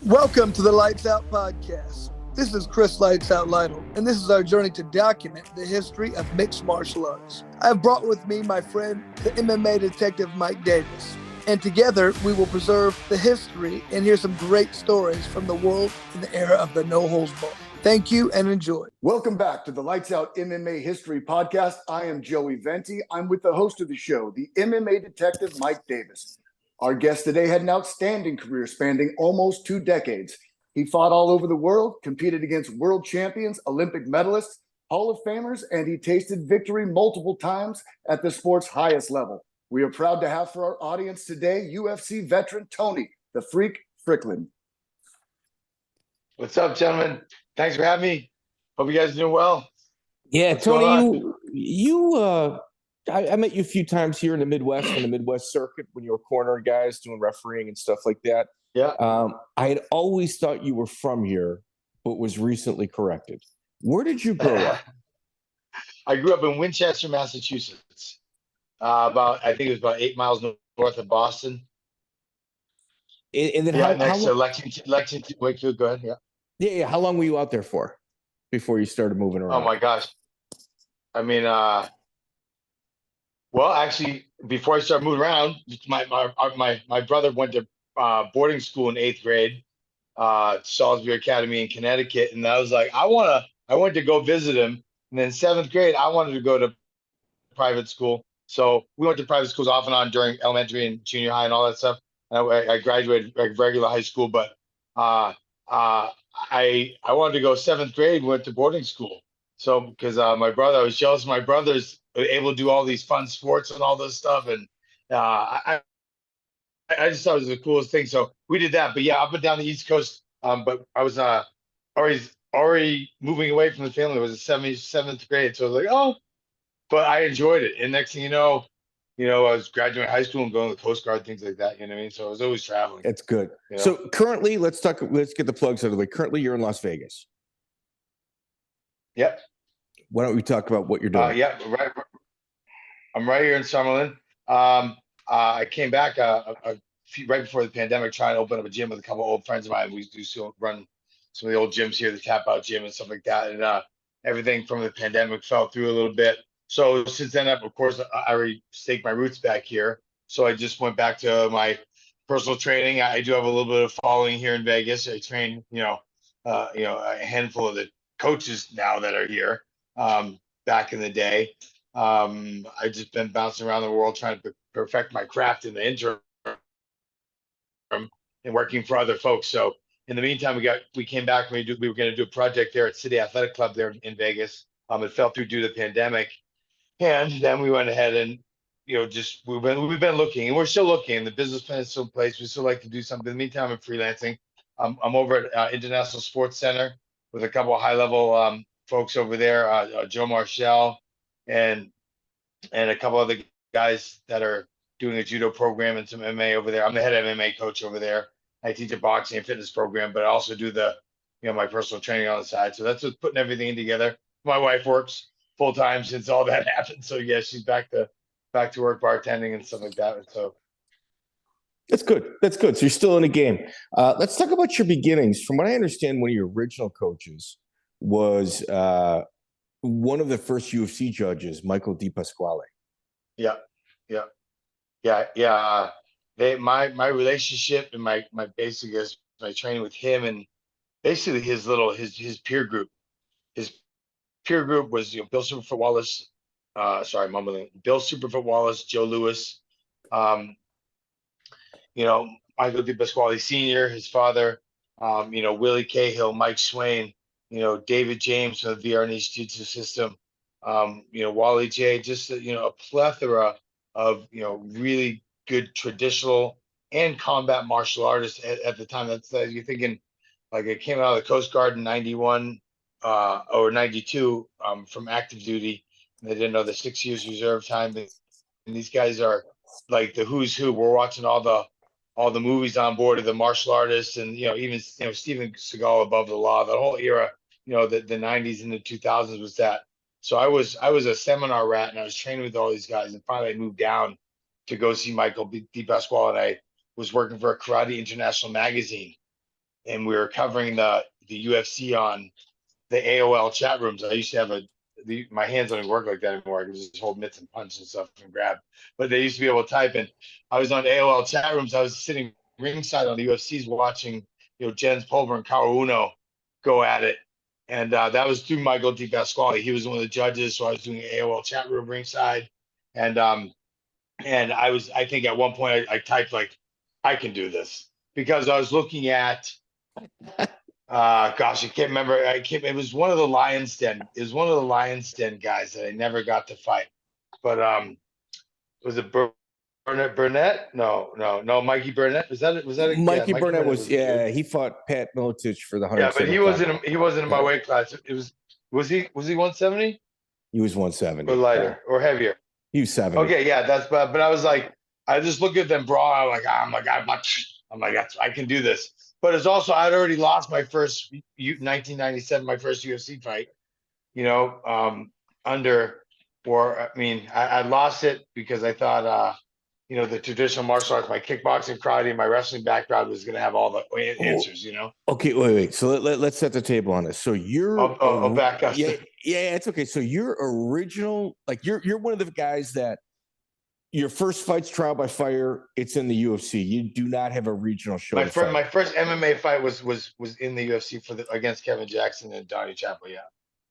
Welcome to the Lytes Out podcast. This is Chris Lytes Out Lytle, and this is our journey to document the history of mixed martial arts. I have brought with me my friend, the MMA detective Mike Davis, and together we will preserve the history and hear some great stories from the world in the era of the no-holds-barred. Thank you and enjoy. Welcome back to the Lytes Out MMA History Podcast. I am Joey Venti. I'm with the host of the show, the MMA detective Mike Davis. Our guest today had an outstanding career spanning almost 2 decades. He fought all over the world, competed against world champions, Olympic medalists, Hall of Famers, and he tasted victory multiple times at the sport's highest level. We are proud to have for our audience today UFC veteran Tony, the Freak Fryklund. What's up, gentlemen? Thanks for having me. Hope you guys are doing well. Yeah, What's Tony, I met you a few times here in the Midwest, on the Midwest circuit, when you were cornering guys, doing refereeing and stuff like that. Yeah. I had always thought you were from here, but was recently corrected. Where did you grow up? I grew up in Winchester, Massachusetts. I think it was about 8 miles north of Boston. And then next to Lexington, Wakefield. Go ahead. Yeah. How long were you out there for before you started moving around? Oh my gosh. I mean, well, actually, before I started moving around, my brother went to boarding school in 8th grade, Salisbury Academy in Connecticut, and I was like, I wanted to go visit him. And then 7th grade, I wanted to go to private school. So we went to private schools off and on during elementary and junior high and all that stuff. And I graduated regular high school, but I wanted to go 7th grade. Went to boarding school. So because I was jealous of my brothers able to do all these fun sports and all this stuff, and I just thought it was the coolest thing. So we did that. But yeah, up and down the East Coast. But I was already moving away from the family. It was the 7th grade, so I was like, oh, but I enjoyed it. And next thing you know, I was graduating high school and going to the Coast Guard, things like that. You know what I mean? So I was always traveling. That's good. So currently, let's get the plugs out of the way. Currently, you're in Las Vegas. Yep. Why don't we talk about what you're doing? Right. I'm right here in Summerlin. I came back right before the pandemic, trying to open up a gym with a couple of old friends of mine. We run some of the old gyms here, the Tap Out Gym and stuff like that. And everything from the pandemic fell through a little bit. So since then, of course, I already staked my roots back here. So I just went back to my personal training. I do have a little bit of following here in Vegas. I train, a handful of the coaches now that are here. Back in the day, I just been bouncing around the world trying to perfect my craft in the interim and working for other folks. So in the meantime, we came back. We were going to do a project there at City Athletic Club there in Vegas. It fell through due to the pandemic, and then we went ahead and we've been looking, and we're still looking. The business plan is still in place. We still like to do something. In the meantime, I'm freelancing. I'm over at International Sports Center with a couple of high level folks over there, Joe Marshall and a couple other guys that are doing a judo program and some MMA over there. I'm the head MMA coach over there. I teach a boxing and fitness program, but I also do my personal training on the side. So that's what's putting everything together. My wife works full time since all that happened. So yeah, she's back to work bartending and stuff like that. So that's good. That's good. So you're still in the game. Let's talk about your beginnings. From what I understand, one of your original coaches was one of the first UFC judges, Michael DePasquale. Yeah. My relationship and my basic is my training with him and basically his peer group. His peer group was Bill Superfoot Wallace. Bill Superfoot Wallace, Joe Louis, Michael DePasquale Sr., his father, Willie Cahill, Mike Swain, David James from the Vietnamese Jiu-Jitsu system, Wally J, just a plethora of really good traditional and combat martial artists at the time. That's you're thinking like it came out of the Coast Guard in 91 or 92 from active duty. And they didn't know the 6 years reserve time. And these guys are like the who's who. We're watching all the movies on board of the martial artists, and even Steven Seagal, Above the Law. That whole era, the 90s and the 2000s was that. So I was a seminar rat, and I was training with all these guys, and finally I moved down to go see Michael DePasquale, and I was working for a Karate International magazine. and we were covering the UFC on the AOL chat rooms. I used to have my hands don't even work like that anymore. I can just hold mitts and punch and stuff and grab. But they used to be able to type in. I was on AOL chat rooms. I was sitting ringside on the UFCs watching, Jens Pulver and Karu Uno go at it. And that was through Michael DePasquale. He was one of the judges. So I was doing AOL chat room ringside. And I think at one point I typed like, I can do this, because I was looking at, gosh, I can't remember. It was one of the Lions Den. It was one of the Lions Den guys that I never got to fight. But was it Burnett? No, Mikey Burnett. Was that it? Mikey Yeah, Burnett was he fought Pat Miletich for the 100. Yeah, but he wasn't in my weight class. Was he 170? He was 170 or lighter or heavier. He was 70. Okay, yeah, but I was like, I just look at them brawl. I'm like, I can do this. But it's also, I'd already lost my first 1997, my first UFC fight. I lost it because I thought, the traditional martial arts, my kickboxing, karate, and my wrestling background was going to have all the answers. Okay, wait. So let's set the table on this. So you're, I'll back up. Yeah, it's okay. So your original, like you're one of the guys that your first fight's trial by fire. It's in the UFC. You do not have a regional show. My first MMA fight was in the UFC against Kevin Jackson and Donnie Chappell. Yeah.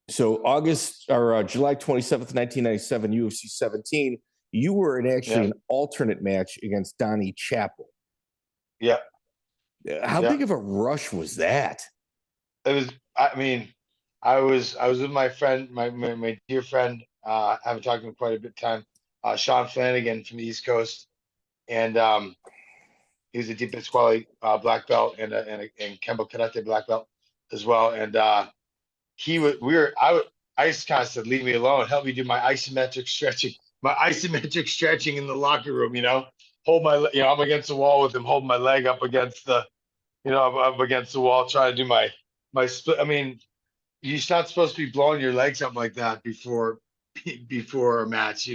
So July 27th, 1997, UFC 17. You were an alternate match against Donnie Chappell. Yeah. How big of a rush was that? It was. I was with my friend, my dear friend. I haven't talked to him quite a bit of time. Sean Flanagan from the East Coast, and he was a DePasquale black belt and Kempo Karate black belt as well. And I just kind of said, leave me alone, help me do my isometric stretching in the locker room. Hold my, I'm against the wall with him, holding my leg up against the, up against the wall, trying to do my split. You're not supposed to be blowing your legs up like that before a match,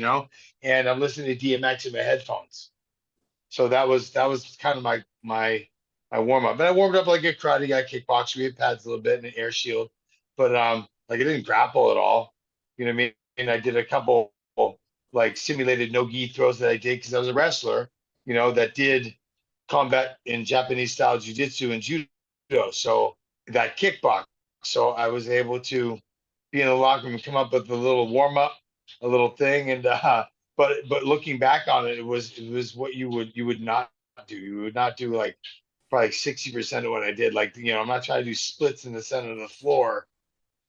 and I'm listening to DMX in my headphones. So that was kind of my warm up. But I warmed up like a karate guy, kickboxer. We had pads a little bit and an air shield, but I didn't grapple at all. You know what I mean? And I did a couple like simulated no-gi throws that I did because I was a wrestler, that did combat in Japanese style jiu-jitsu and judo. So that kickbox. So I was able to be in the locker room and come up with a little warm up, a little thing, and but looking back on it, it was what you would not do. You would not do like probably 60% of what I did. Like I'm not trying to do splits in the center of the floor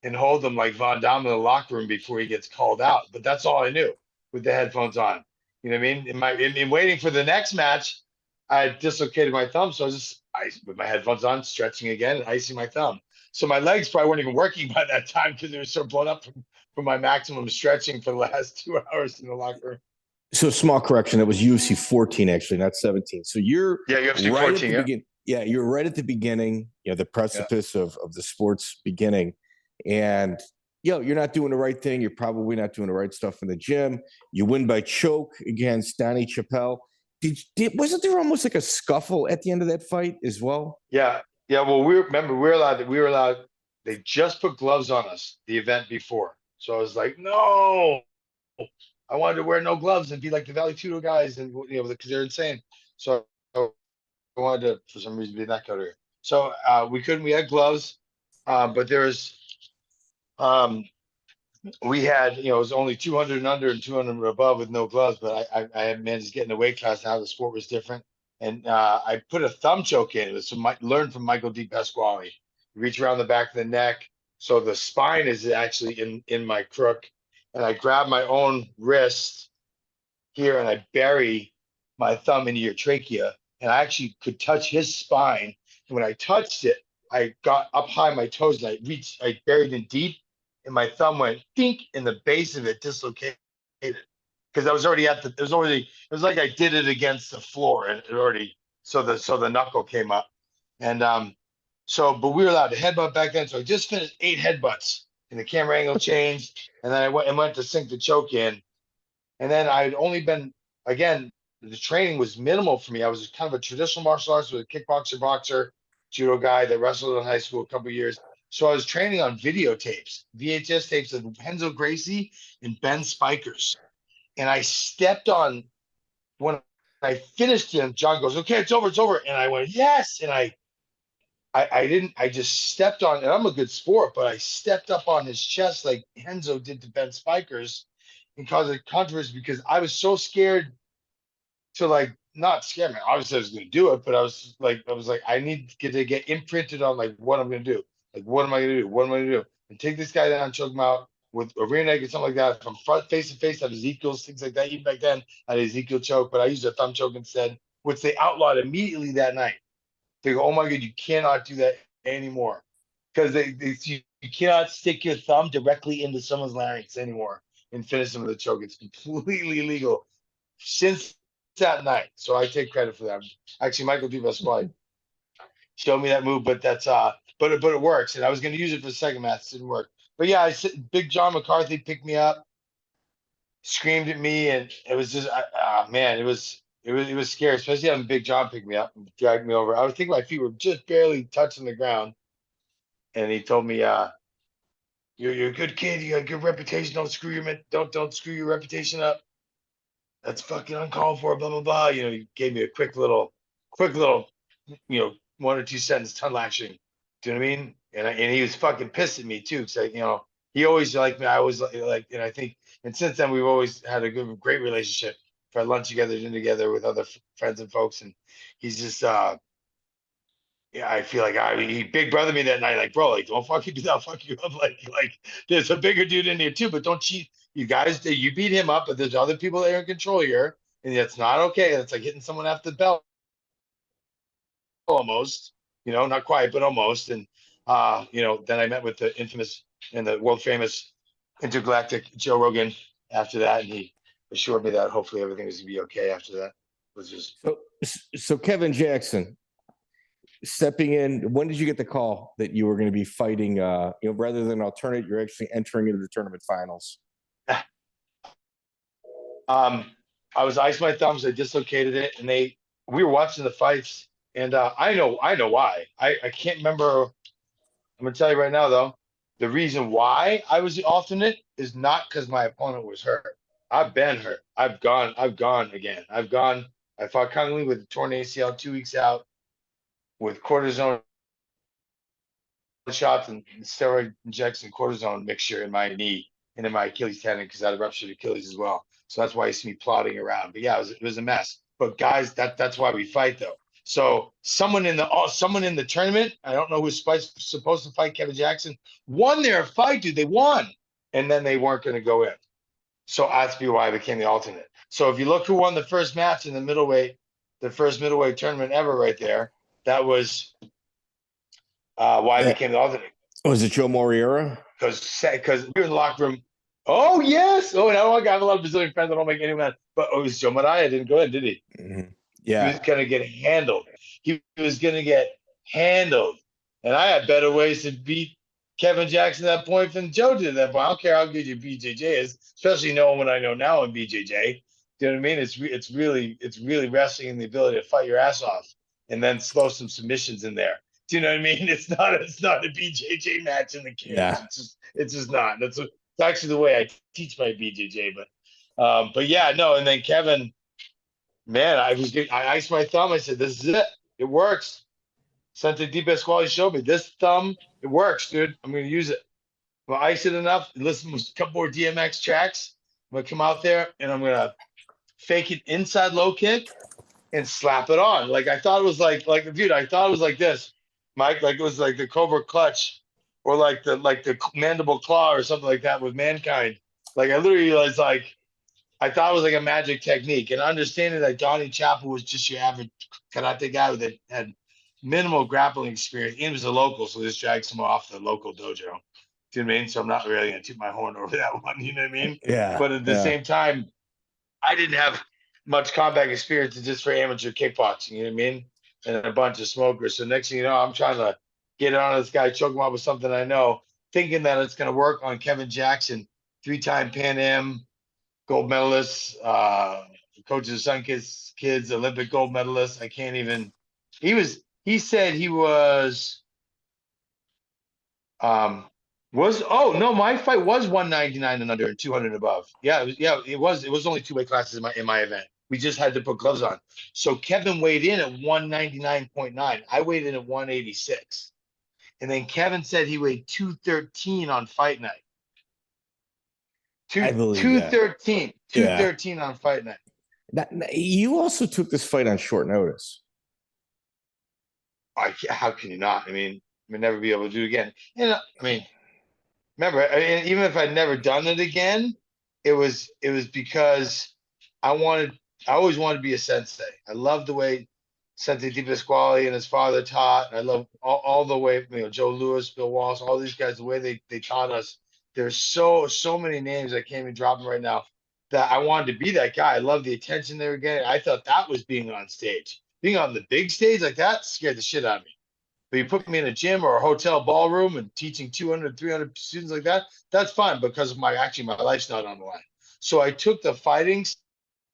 and hold them like Von Damme in the locker room before he gets called out. But that's all I knew with the headphones on. You know what I mean? In waiting for the next match, I had dislocated my thumb, so I was just with my headphones on, stretching again and icing my thumb. So my legs probably weren't even working by that time because they were so blown up from my maximum stretching for the last 2 hours in the locker room. So small correction, that was UFC 14 actually, not 17. So you're UFC right 14, at the beginning. Yeah, you're right at the beginning, the precipice of the sport's beginning. And you're not doing the right thing. You're probably not doing the right stuff in the gym. You win by choke against Donnie Chappell. Wasn't there almost like a scuffle at the end of that fight as well? Yeah. Yeah, well, we were allowed. They just put gloves on us the event before, so I was like, no, I wanted to wear no gloves and be like the Valley Tudo guys, and because they're insane. So I wanted to, for some reason, be that category. So we couldn't. We had gloves, but there was, we had, it was only 200 and under and 200 and above with no gloves. But I had managed to get in the weight class. Now the sport was different. And I put a thumb choke in. It was learned from Michael DePasquale. Reach around the back of the neck, so the spine is actually in my crook, and I grab my own wrist here and I bury my thumb into your trachea, and I actually could touch his spine. And when I touched it, I got up high my toes and I buried in deep, and my thumb went dink, and the base of it dislocated. Because I was already it was like I did it against the floor, and it already, so the knuckle came up. And but we were allowed to headbutt back then. So I just finished 8 headbutts, and the camera angle changed, and then I went to sink the choke in. And then I'd only been, again, the training was minimal for me. I was kind of a traditional martial arts with a kickboxer, boxer, judo guy that wrestled in high school a couple of years. So I was training on videotapes, VHS tapes of Renzo Gracie and Ben Spikers. And I stepped on, when I finished him, John goes, okay, it's over, it's over. And I went, yes. And I just stepped on, and I'm a good sport, but I stepped up on his chest like Renzo did to Ben Spikers and caused a controversy because I was so scared to like, not scared, man. Obviously I was going to do it, but I was like, I need to get imprinted on like what I'm going to do. Like, what am I going to do? What am I going to do? And take this guy down, choke him out with a rear naked, something like that. From front face to face, have Ezekiel's, things like that. Even back then, I had Ezekiel choke, but I used a thumb choke instead, which they outlawed immediately that night. They go, oh my God, you cannot do that anymore. Because you cannot stick your thumb directly into someone's larynx anymore and finish them with a choke. It's completely illegal since that night. So I take credit for that. Actually, Michael DePasquale showed me that move, but that's but it works. And I was going to use it for the second match. It didn't work. But yeah, Big John McCarthy picked me up, screamed at me, and it was just man, it was scary, especially having Big John pick me up and drag me over. I was thinking my feet were just barely touching the ground. And he told me, you're a good kid, you got a good reputation, don't screw your reputation up. That's fucking uncalled for, blah blah blah. You know, he gave me a quick little, you know, 1 or 2 sentence tongue lashing. Do you know what I mean? And he was fucking pissed at me too, because you know, he always liked me. I always like, and I think, and since then we've always had a great relationship. For lunch together, dinner together with other friends and folks, and he's just yeah, I feel like he big brother me that night, like, bro, like, don't fucking do that, fuck you up. Like there's a bigger dude in here too, but don't cheat. You guys, you beat him up, but there's other people that are in control here, and that's not okay. That's like hitting someone after the bell almost, you know, not quite, but almost. And you know, then I met with the infamous and the world famous intergalactic Joe Rogan after that, and he assured me that hopefully everything was gonna be okay after that. It was just so Kevin Jackson stepping in. When did you get the call that you were going to be fighting? You know, rather than alternate, you're actually entering into the tournament finals. I was iced my thumbs. I dislocated it, and we were watching the fights, and I know why. I can't remember. I'm gonna tell you right now, though, the reason why I was the alternate is not because my opponent was hurt. I've been hurt. I've gone again. I fought Kung Lee with a torn ACL 2 weeks out with cortisone shots and steroid injection cortisone mixture in my knee and in my Achilles tendon because I had a ruptured Achilles as well. So that's why you see me plodding around. But yeah, it was a mess. But guys, that's why we fight though. So someone in the tournament, I don't know who's supposed to fight Kevin Jackson, won their fight, dude. They won, and then they weren't going to go in. So that's why I became the alternate. So if you look who won the first match in the first middleweight tournament ever, right there, that was why I became the alternate. Was it Joe Moreira? Because we were in the locker room. Oh yes. Oh, and I have a lot of Brazilian friends that don't make any man. But it was Joe Moreira didn't go in, did he? Mm-hmm. Yeah. He was gonna get handled. He was gonna get handled. And I had better ways to beat Kevin Jackson at that point than Joe did at that point. I don't care how good your BJJ is, especially knowing what I know now in BJJ. Do you know what I mean? It's really wrestling and the ability to fight your ass off and then throw some submissions in there. Do you know what I mean? It's not a BJJ match in the cage. Yeah. It's just not. It's actually the way I teach my BJJ. But yeah, no. And then Kevin, man, I iced my thumb. I said, "This is it. It works." Sent it DePasquale showed me this thumb. It works, dude. I'm gonna use it. I'm gonna ice it enough. Listen to a couple more DMX tracks. I'm gonna come out there and I'm gonna fake it inside low kick and slap it on. Like I thought it was like dude. I thought it was like this. Mike, like it was like the Cobra Clutch or like the Mandible Claw or something like that with Mankind. Like I literally was like, I thought it was like a magic technique. And understanding that Donnie Chappell was just your average karate guy that had minimal grappling experience. He was a local, so this drags him off the local dojo. Do you know what I mean? So I'm not really going to toot my horn over that one. You know what I mean? Yeah. But at the same time, I didn't have much combat experience just for amateur kickboxing. You know what I mean? And a bunch of smokers. So next thing you know, I'm trying to get on this guy, choke him out with something I know, thinking that it's going to work on Kevin Jackson, 3-time Pan Am gold medalist, coaches of Sun Kids, Olympic gold medalist. I can't even. He he said he was oh no, my fight was 199 and under and 200 and above. Yeah, it was only two weight classes in my event. We just had to put gloves on. So Kevin weighed in at 199.9. I weighed in at 186. And then Kevin said he weighed 213 on fight night. I believe 213. That. 213 on fight night. You also took this fight on short notice. How can you not? I mean, we'd never be able to do it again. And I mean, remember, even if I'd never done it again, it was because I always wanted to be a sensei. I loved the way Sensei DePasquale and his father taught. I love all the way, Joe Louis, Bill Walsh, all these guys, the way they taught us. There's so many names I can't even drop them right now that I wanted to be that guy. I love the attention they were getting. I thought that was being on stage. Being on the big stage like that scared the shit out of me. But you put me in a gym or a hotel ballroom and teaching 200, 300 students like that, that's fine because my life's not on the line. So I took the fighting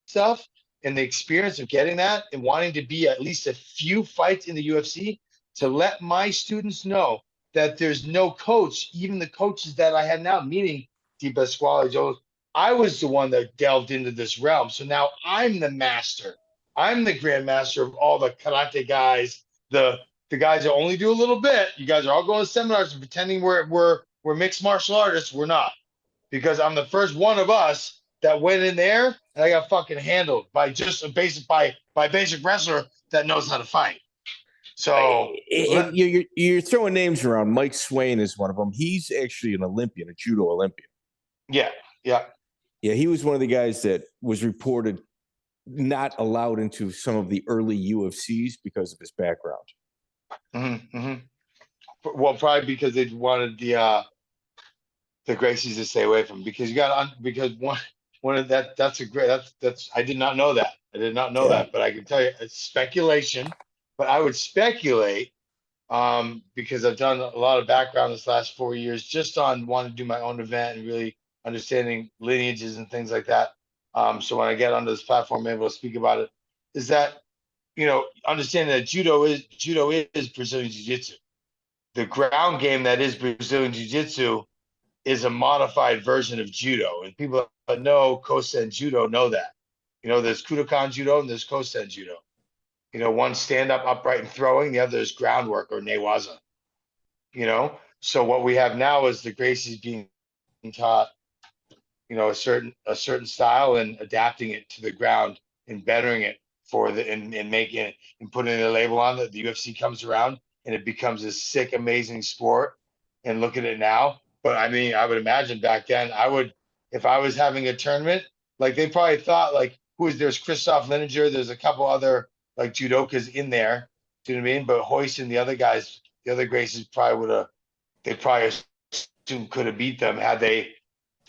stuff and the experience of getting that and wanting to be at least a few fights in the UFC to let my students know that there's no coach, even the coaches that I had now, meaning DePasquale, Joe, I was the one that delved into this realm. So now I'm the master. I'm the grandmaster of all the karate guys, the guys that only do a little bit. You guys are all going to seminars and pretending we're mixed martial artists. We're not, because I'm the first one of us that went in there and I got fucking handled by just a basic basic wrestler that knows how to fight. So you're throwing names around. Mike Swain is one of them. He's actually an Olympian, a judo Olympian. Yeah. He was one of the guys that was reported not allowed into some of the early UFCs because of his background. Mm-hmm. Well, probably because they wanted the Gracies to stay away from him, because one of that's I did not know that. That, but I can tell you it's speculation. But I would speculate because I've done a lot of background this last 4 years just on wanting to do my own event and really understanding lineages and things like that. So when I get onto this platform, I'm able to speak about it. Is that understanding that judo is Brazilian Jiu-Jitsu. The ground game that is Brazilian Jiu-Jitsu is a modified version of judo, and people that know Kosen judo know that. There's Kudokan judo and there's Kosen judo. One stand up, upright, and throwing. The other is groundwork or newaza. So what we have now is the Gracies being taught, a certain style and adapting it to the ground and bettering it and making it and putting a label on it. The UFC comes around and it becomes a sick, amazing sport. And look at it now. But I mean, I would imagine back then if I was having a tournament, like they probably thought there's Christoph Lininger, there's a couple other like judokas in there. Do you know what I mean? But Hoist and the other guys, the other Gracies they probably could have beat them had they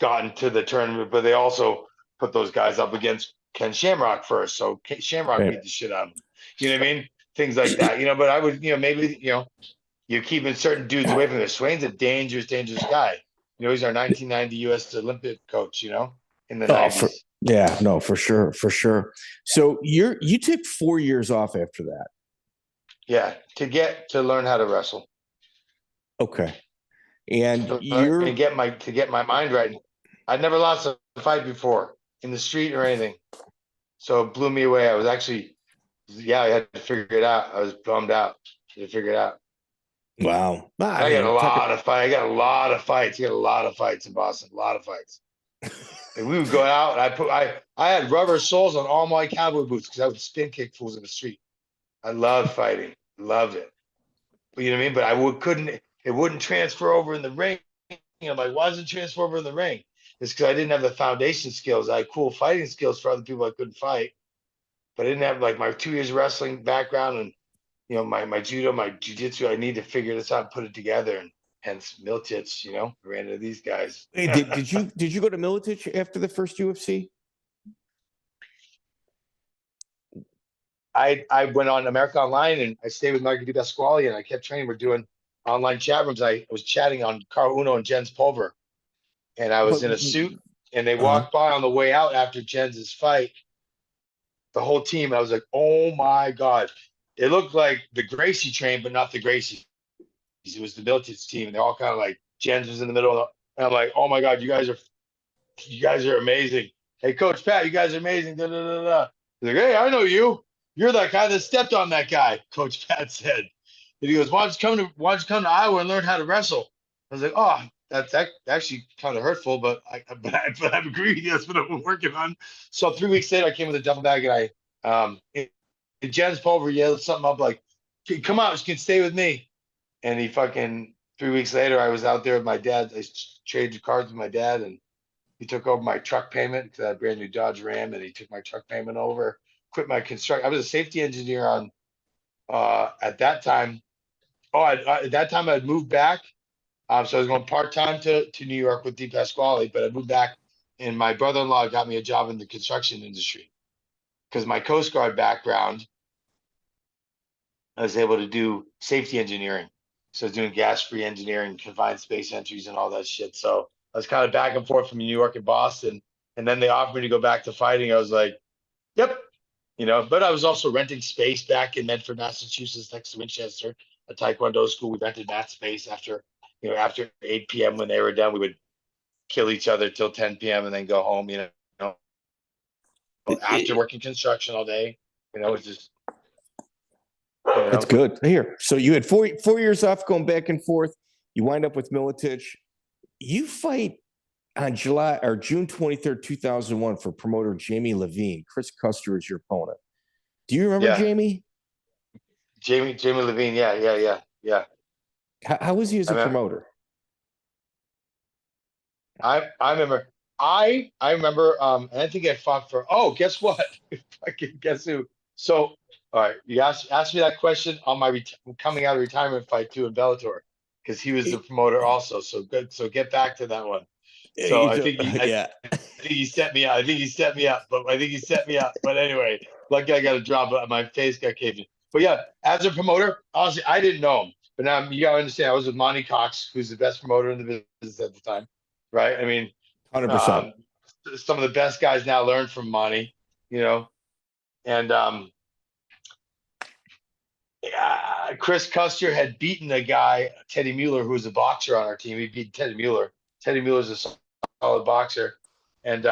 gotten to the tournament, but they also put those guys up against Ken Shamrock first. So Shamrock beat the shit out of them. You know what I mean? Things like that, but I would, maybe, you're keeping certain dudes away from this. Swain's a dangerous guy. He's our 1990 U.S. Olympic coach, in the 90s. For sure. So you took 4 years off after that. Yeah, to learn how to wrestle. Okay. And to get my mind right. I'd never lost a fight before in the street or anything. So it blew me away. I was actually, I had to figure it out. I was bummed out to figure it out. Wow. I got a lot of fights. I got a lot of fights. You got a lot of fights in Boston. A lot of fights. And we would go out and I had rubber soles on all my cowboy boots because I would spin kick fools in the street. I loved fighting. Loved it. But you know what I mean? But it wouldn't transfer over in the ring. I'm like, why does it transfer over in the ring? It's because I didn't have the foundation skills. I had cool fighting skills for other people I couldn't fight. But I didn't have like my 2 years wrestling background and my judo, my jiu-jitsu. I need to figure this out and put it together. And hence Miletich, ran into these guys. Hey, did you go to Miletich after the first UFC? I went on America Online and I stayed with Marty DePasquale and I kept training. We're doing online chat rooms. I was chatting on Carl Uno and Jens Pulver. And I was in a suit and they walked by on the way out after Jens's fight. The whole team, I was like, oh my God. it looked like the Gracie train, but not the Gracie. It was the Miletich team, and they're all kind of like Jens was in the middle. And I'm like, oh my God, you guys are amazing. Hey, Coach Pat, you guys are amazing. Da, da, da, da. He's like, hey, I know you. You're that guy that stepped on that guy, Coach Pat said. And he goes, why don't you come to Iowa and learn how to wrestle? I was like, oh, that's actually kind of hurtful, but I agree with you. That's what I'm working on. So 3 weeks later, I came with a duffel bag, and Jens Pulver yelled something up like, come out, you can stay with me. And he fucking 3 weeks later, I was out there with my dad. I traded cards with my dad, and he took over my truck payment because I had a brand new Dodge Ram, and he took my truck payment over, quit my construction. I was a safety engineer on at that time. At that time I'd moved back. So I was going part-time to New York with DePasquale, but I moved back, and my brother-in-law got me a job in the construction industry because my Coast Guard background, I was able to do safety engineering. So I was doing gas-free engineering, confined space entries, and all that shit. So I was kind of back and forth from New York and Boston. And then they offered me to go back to fighting. I was like, yep. But I was also renting space back in Medford, Massachusetts, next to Winchester, a Taekwondo school. We rented that space after 8 p.m. when they were done. We would kill each other till 10 p.m. and then go home, after working construction all day. It's just, That's good. Here. So you had 4 years off going back and forth. You wind up with Miletich. You fight on June 23rd, 2001 for promoter Jamie Levine. Chris Custer is your opponent. Do you remember Jamie? Jamie Levine. Yeah. How was he as a promoter? I remember. I remember. And I think I fought for. Oh, guess what? Fucking guess who? So, all right, you asked me that question on my coming out of retirement fight too in Bellator, because he was the promoter also. So good. So get back to that one. So I think he set me up. But anyway, lucky I got a drop, but my face got caved in. But yeah, as a promoter, honestly, I didn't know him. But now you gotta understand, I was with Monte Cox, who's the best promoter in the business at the time, right? I mean, 100%. Some of the best guys now learn from Monte, and Chris Custer had beaten a guy, Teddy Mueller, who was a boxer on our team. He beat Teddy Mueller. Teddy Mueller's a solid boxer, and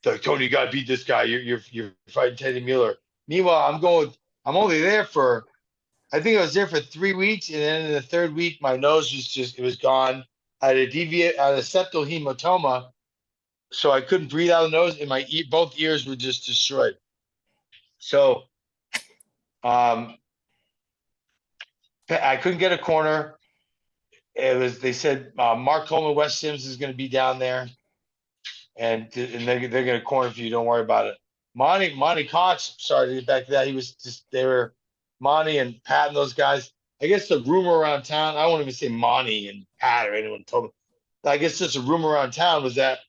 like, Tony, you got to beat this guy. You're fighting Teddy Mueller. Meanwhile, I'm only there for, I think I was there for 3 weeks, and then in the third week, my nose it was gone. I had a septal hematoma, so I couldn't breathe out of the nose, and both ears were just destroyed. So, I couldn't get a corner. They said Mark Coleman, Wes Sims is going to be down there, and they're going to corner for you. Don't worry about it. Monte Cox, sorry to get back to that. They were Monte and Pat and those guys. I guess the rumor around town, I won't even say Monte and Pat or anyone told me. I guess just a rumor around town was that,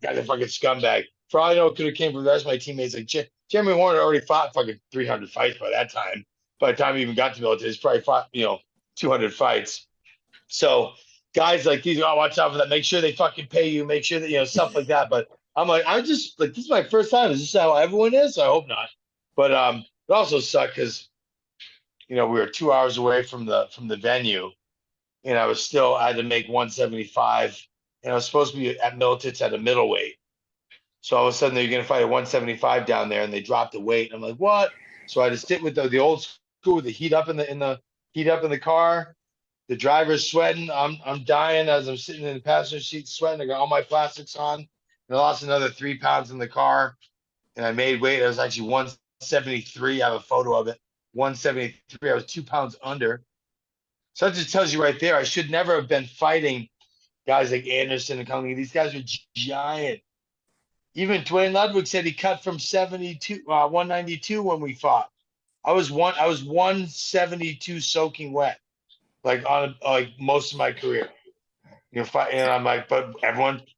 guy's a fucking scumbag. For all I know, it could have came from the rest of my teammates. Like Jeremy Horner already fought fucking 300 fights by that time. By the time he even got to Miletich, he's probably fought, 200 fights. So guys like these, watch out for that. Make sure they fucking pay you. Make sure that, stuff like that. But I'm like, this is my first time. Is this how everyone is? I hope not. But it also sucked because, we were 2 hours away from the venue, and I had to make 175, and I was supposed to be at Miletich at a middleweight. So all of a sudden they're going to fight at 175 down there, and they dropped the weight. And I'm like, what? So I had to sit with the old school with the heat up in the car. The driver's sweating. I'm dying as I'm sitting in the passenger seat sweating. I got all my plastics on, and I lost another 3 pounds in the car, and I made weight. I was actually 173. I have a photo of it. 173. I was 2 pounds under. So that just tells you right there, I should never have been fighting guys like Anderson and Cunningham. These guys were giant. Even Dwayne Ludwig said he cut from 192 when we fought. I was 172 soaking wet, like most of my career. And I'm like, but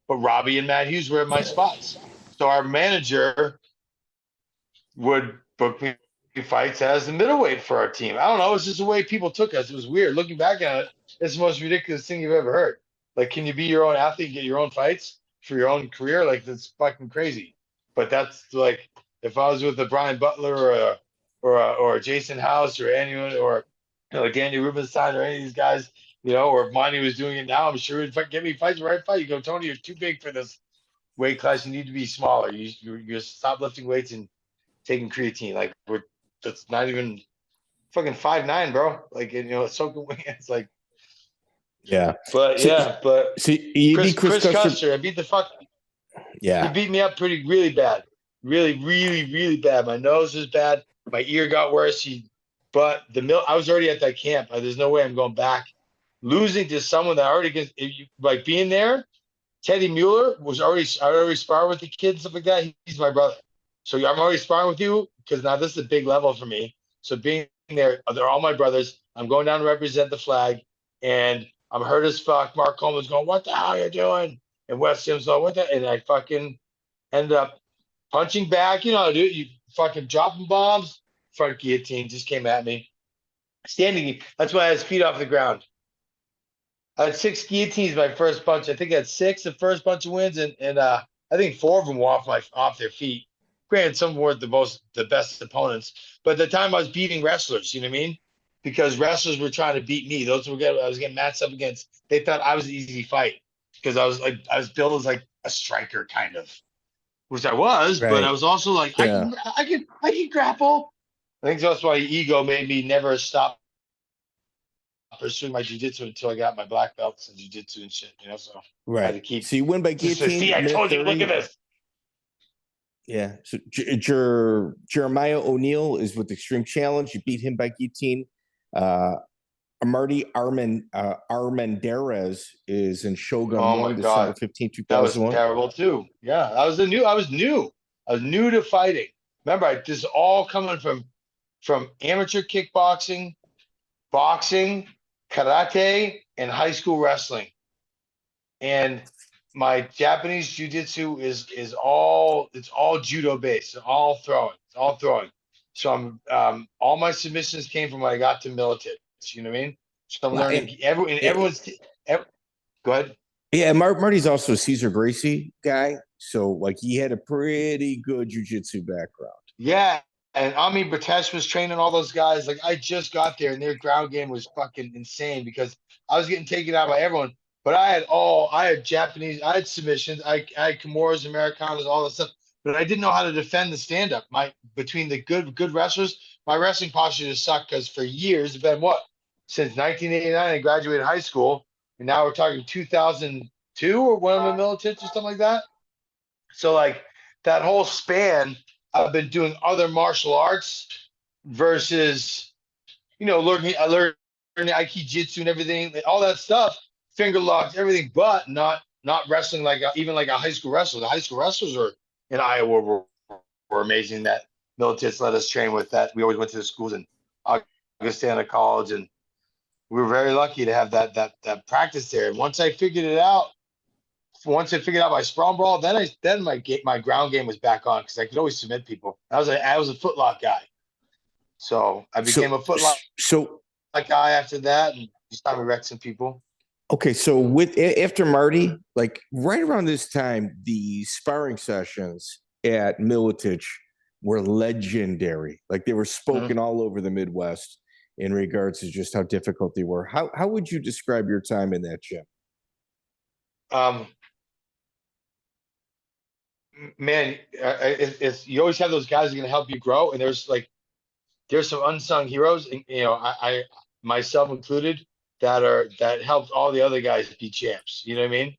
Robbie and Matt Hughes were at my spots. So our manager would book me fights as the middleweight for our team. I don't know. It's just the way people took us. It was weird. Looking back at it, it's the most ridiculous thing you've ever heard. Like, can you be your own athlete and get your own fights for your own career? Like, that's fucking crazy. But that's like, if I was with a Brian Butler or or Jason House or anyone or Danny Rubenstein or any of these guys, or if Monte was doing it now, I'm sure if I get me fights right fight, you go, Tony, you're too big for this weight class. You need to be smaller. You stop lifting weights and taking creatine. Like that's not even fucking 5'9", bro. Like it's soaking wing. It's like, Yeah. but you beat Chris Custer. Custer, I beat the fuck. Yeah. He beat me up really bad, really bad. My nose was bad. My ear got worse. But I was already at that camp. There's no way I'm going back. Losing to someone that already gets like being there. Teddy Mueller I already sparred with the kids and stuff like that. He's my brother. So I'm already sparring with you because now this is a big level for me. So being there, they're all my brothers. I'm going down to represent the flag, and I'm hurt as fuck. Mark Coleman's going, "What the hell are you doing?" And Wes Sims going, "What the?" And I fucking end up punching back. You know how to do it. You fucking dropping bombs. Front guillotine just came at me. Standing. That's why I had his feet off the ground. I had 6 guillotines my first bunch. I think I had 6 the first bunch of wins, and I think 4 of them were off their feet. Granted, some weren't the best opponents, but at the time I was beating wrestlers. You know what I mean? Because wrestlers were trying to beat me. Those were I was getting matched up against. They thought I was an easy fight because I was built as like a striker kind of, which I was, but I was also like I can grapple. I think that's why ego made me never stop pursuing my jiu-jitsu until I got my black belts and jiu-jitsu and shit, so I had to keep. So you win by guillotine. See, I told you, look at this. Yeah. So Jeremiah O'Neal is with Extreme Challenge. You beat him by guillotine. Marty Armendarez is in Shogun 1, December 15, 2001. That was terrible too. Yeah, I was new. I was new to fighting. Remember, this is all coming from amateur kickboxing, boxing, karate, and high school wrestling. And my Japanese jiu-jitsu is all judo based. It's all throwing. So I'm all my submissions came from when I got to Miletich. You know what I mean? So I'm learning everyone's. Go ahead. Yeah, Marty's also a Cesar Gracie guy, so like he had a pretty good jiu-jitsu background. Yeah, and Ami Batesh was training all those guys. Like I just got there, and their ground game was fucking insane because I was getting taken out by everyone. But I had Japanese, I had submissions, I had Kimuras, Americanas, all that stuff. But I didn't know how to defend the stand-up. Between the good wrestlers, my wrestling posture just sucked because for years, it's been since 1989, I graduated high school, and now we're talking 2002 or when I'm in Miletich or something like that. So like that whole span, I've been doing other martial arts versus, learning Aikijitsu and everything, all that stuff, finger locks, everything, but not wrestling even like a high school wrestler. The high school wrestlers in Iowa were amazing that Miletich let us train with that. We always went to the schools in Augustana College, and we were very lucky to have that practice there. And once I figured out my sprawl and brawl, then my ground game was back on because I could always submit people. I was a footlock guy, so I became a footlock guy after that, and started wrecking some people. Okay, so after Marty, like right around this time, the sparring sessions at Miletich were legendary. Like they were spoken all over the Midwest in regards to just how difficult they were. How would you describe your time in that gym? Man, you always have those guys that are going to help you grow, and there's some unsung heroes, and I myself included, that helped all the other guys be champs. You know what I mean?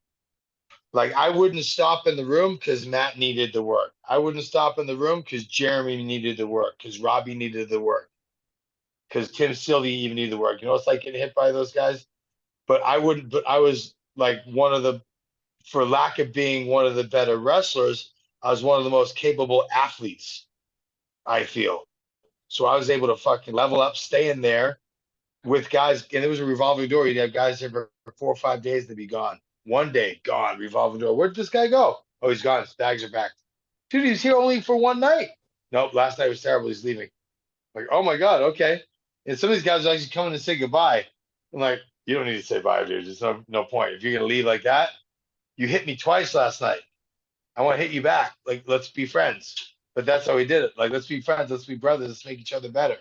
Like I wouldn't stop in the room because Matt needed the work. I wouldn't stop in the room because Jeremy needed the work, because Robbie needed the work, because Tim Sylvie even needed the work. It's like getting hit by those guys. But I wouldn't. But I was like for lack of being one of the better wrestlers, I was one of the most capable athletes, I feel. So I was able to fucking level up, stay in there with guys, and it was a revolving door. You'd have guys there for 4 or 5 days, they'd be gone. One day, gone, revolving door. Where'd this guy go? Oh, he's gone. His bags are back. Dude, he was here only for one night. Nope, last night was terrible. He's leaving. Like, oh my God, okay. And some of these guys are actually coming to say goodbye. I'm like, you don't need to say bye, dude. There's no point. If you're going to leave like that, you hit me twice last night. I want to hit you back. Like, let's be friends. but that's how we did it. Like, let's be friends, let's be brothers, let's make each other better.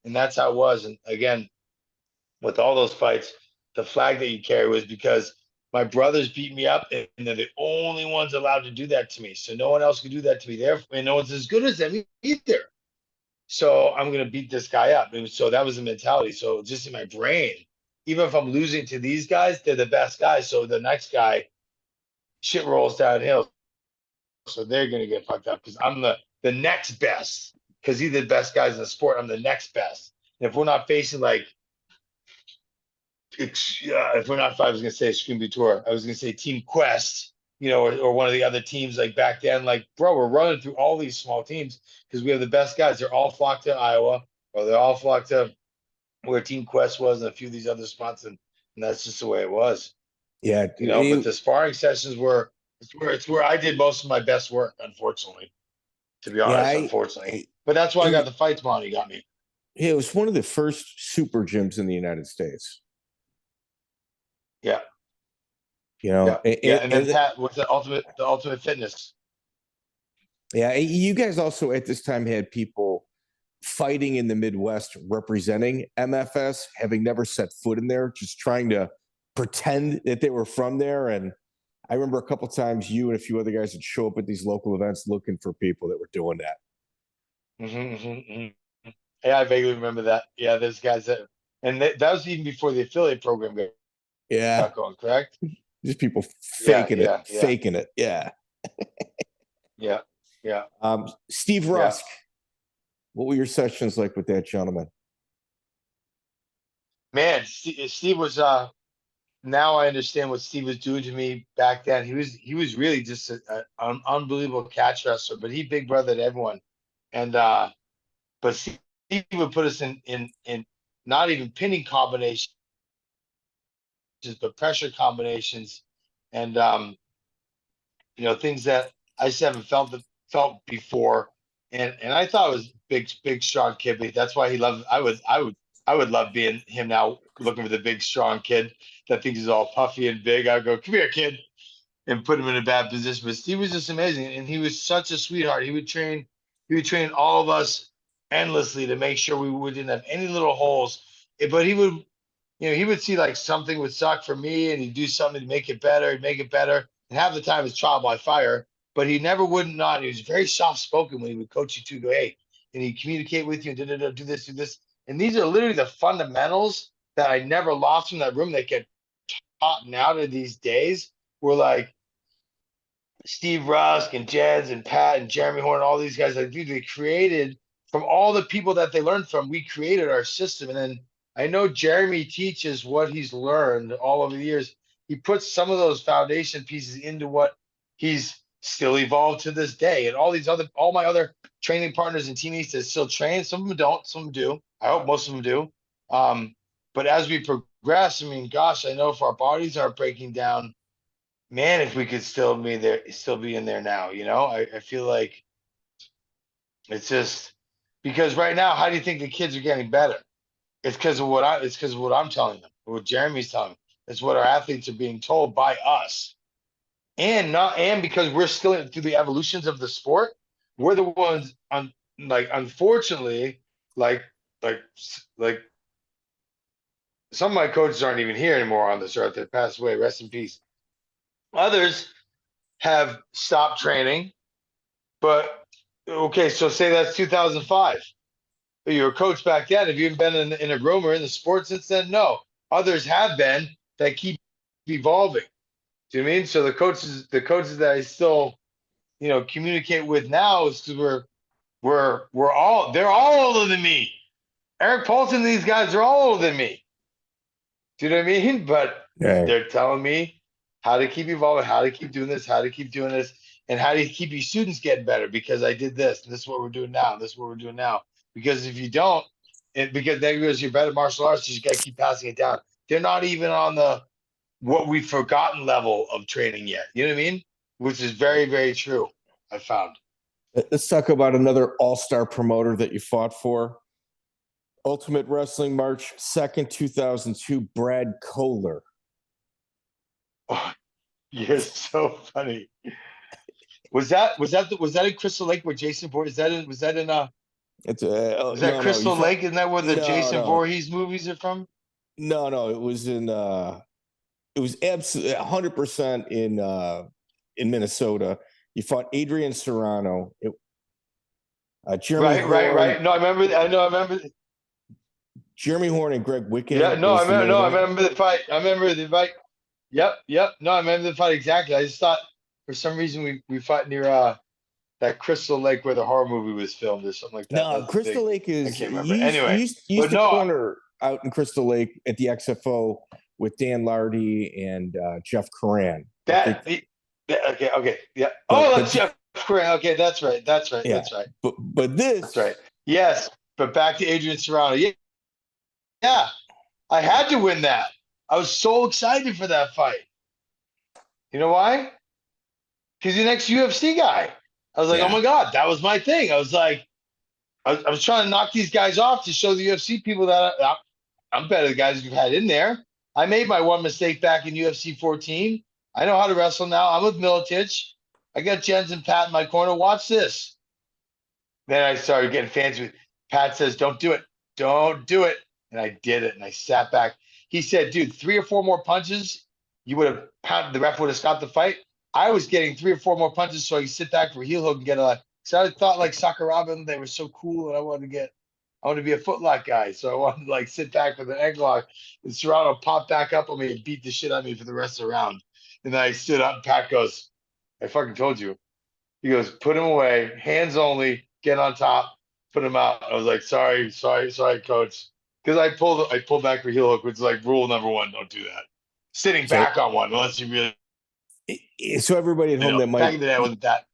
And that's how it was. And again, with all those fights, the flag that you carry was because my brothers beat me up, and they're the only ones allowed to do that to me. So no one else could do that to me. Therefore, and no one's as good as them either. So I'm gonna beat this guy up. And so that was the mentality. So just in my brain, even if I'm losing to these guys, they're the best guys. So the next guy, shit rolls downhill. So they're gonna get fucked up because I'm the next best. Because he's the best guys in the sport. I'm the next best. And if we're not facing like, if we're not, I was gonna say Scream Tour, I was gonna say Team Quest, or one of the other teams like back then. Like, bro, we're running through all these small teams because we have the best guys. They're all flocked to Iowa, or they're all flocked to where Team Quest was, and a few of these other spots, and that's just the way it was. Yeah, But the sparring sessions were it's where I did most of my best work, unfortunately. To be honest, unfortunately. But that's why I got the fights Monty got me. Yeah, it was one of the first super gyms in the United States. Yeah. And then Pat with the ultimate fitness. Yeah, you guys also at this time had people fighting in the Midwest representing MFS, having never set foot in there, just trying to pretend that they were from there. And I remember a couple times you and a few other guys would show up at these local events looking for people that were doing that. Yeah, I vaguely remember that. Yeah, there's guys that was even before the affiliate program got going, correct? Just people faking it. Yeah. Yeah. Steve Rusk, what were your sessions like with that gentleman? Man, Steve was now I understand what Steve was doing to me back then. He was really just an unbelievable catch wrestler, but he big brothered everyone. And but Steve would put us in not even pinning combinations, but pressure combinations, and things that I just haven't felt before. And I thought it was big strong kid, but that's why he loved. I would love being him now, looking for the big strong kid that thinks he's all puffy and big. I'd go, come here, kid, and put him in a bad position. But Steve was just amazing, and he was such a sweetheart. He would train all of us endlessly to make sure we didn't have any little holes. But he would see like something would suck for me, and he'd do something to make it better. He'd make it better, and half the time it's trial by fire. But he never would not. He was very soft spoken when he would coach you to go, hey, and he'd communicate with you and do this, do this. And these are literally the fundamentals that I never lost from that room that get taught now to these days. Were like Steve Rusk and Jeds and Pat and Jeremy Horn, all these guys, like, dude, they created from all the people that they learned from. We created our system, and then I know Jeremy teaches what he's learned all over the years. He puts some of those foundation pieces into what he's still evolved to this day. And all my other training partners and teammates that still train, some of them don't, some of them do. I hope most of them do. But as we progress, I mean, gosh, I know if our bodies aren't breaking down, man, if we could still be in there now, I feel like it's just because right now, how do you think the kids are getting better? It's because of what I'm telling them, what Jeremy's telling them. It's what our athletes are being told by us. And because we're still through the evolutions of the sport, we're the ones unfortunately, like some of my coaches aren't even here anymore on this earth. They passed away. Rest in peace. Others have stopped training, but okay, so say that's 2005. You were a coach back then. Have you been in a room or in the sport since then? No. Others have been that keep evolving. Do you know what I mean? So the coaches that I still, communicate with now is because they're all older than me. Eric Paulson, these guys are all older than me. Do you know what I mean? But they're telling me how to keep evolving, how to keep doing this, and how to keep your students getting better because I did this, and this is what we're doing now, and this is what we're doing now. Because if you don't, because then goes you're better martial arts, you just got to keep passing it down. They're not even on the what we've forgotten level of training yet. You know what I mean? Which is very, very true, I found. Let's talk about another all-star promoter that you fought for. Ultimate Wrestling, March 2nd, 2002, Brad Kohler. Oh, you're so funny. Was that in Crystal Lake where Jason Voorhees? Was that Crystal Lake? Isn't that where the Jason Voorhees movies are from? No, it was in it was absolutely 100% in Minnesota. You fought Adrien Serrano. Jeremy Horn. Right. No, I remember. Jeremy Horn and Greg Wicken. Yeah, no, I remember the fight. Yep. No, I remember the fight exactly. I just thought for some reason we fought near that Crystal Lake where the horror movie was filmed or something like that. No, Crystal Lake is. I can't remember. Anyway, used to corner out in Crystal Lake at the XFO with Dan Lardy and Jeff Coran. Okay, yeah. That's Jeff Coran. Okay, that's right. Yeah. That's right. But this. That's right. Yes, but back to Adrien Serrano. Yeah, I had to win that. I was so excited for that fight. You know why? Because the next UFC guy. I was like, oh my God, that was my thing. I was like, I was trying to knock these guys off to show the UFC people that I'm better than the guys you've had in there. I made my one mistake back in UFC 14. I know how to wrestle now. I'm with Miletich. I got Jens and Pat in my corner. Watch this. Then I started getting fancy with Pat says, don't do it. Don't do it. And I did it. And I sat back. He said, dude, 3 or 4 more punches, you would have pounded, the ref would have stopped the fight. I was getting 3 or 4 more punches so I could sit back for a heel hook and get a. So I thought like Sakuraba, they were so cool, and I wanted to be a footlock guy. So I wanted to like sit back with an ankle lock. And Serrano popped back up on me and beat the shit out of me for the rest of the round. And then I stood up and Pat goes, I fucking told you. He goes, put him away, hands only, get on top, put him out. I was like, sorry, coach. Because I pulled back for heel hook, which is like rule number 1, don't do that. Sitting back on one, unless you really. So everybody at home back in the day wasn't that.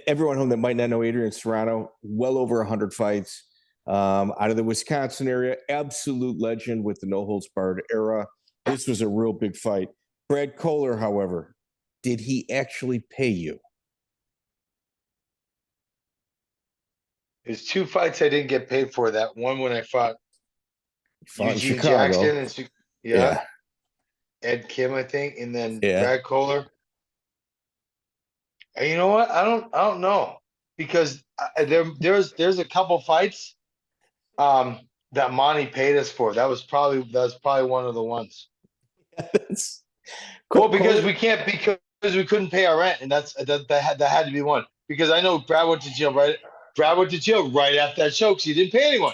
Everyone at home that might not know Adrien Serrano, well over 100 fights out of the Wisconsin area, absolute legend with the no holds barred era. This was a real big fight. Brad Kohler, however, did he actually pay you? There's 2 fights I didn't get paid for. That one when I fought Eugene Jackson and Ed Kim, I think, and then Brad Kohler. And you know what? I don't know, because there's a couple fights that Monte paid us for. That was probably one of the ones. Well, because we couldn't pay our rent, and that had to be one. Because I know Brad went to jail right after that show because he didn't pay anyone.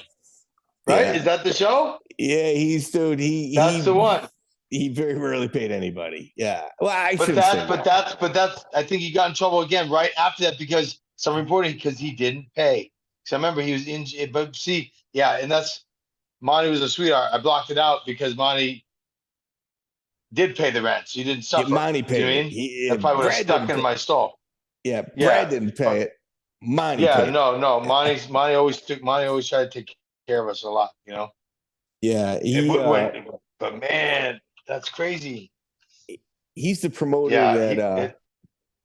Right? Yeah. Is that the show? Yeah, that's the one. He very rarely paid anybody. Yeah. Well, I think he got in trouble again right after that because some reporting because he didn't pay. So I remember he was in, but see, and that's Monte was a sweetheart. I blocked it out because Monte did pay the rent. So he didn't suffer. Monte paid. You know what I mean? That probably would have stuck in my stall. Yeah, Brad didn't pay it. Monte paid. No. Monte always tried to take care of us a lot, you know. Yeah, but man, that's crazy. He's the promoter that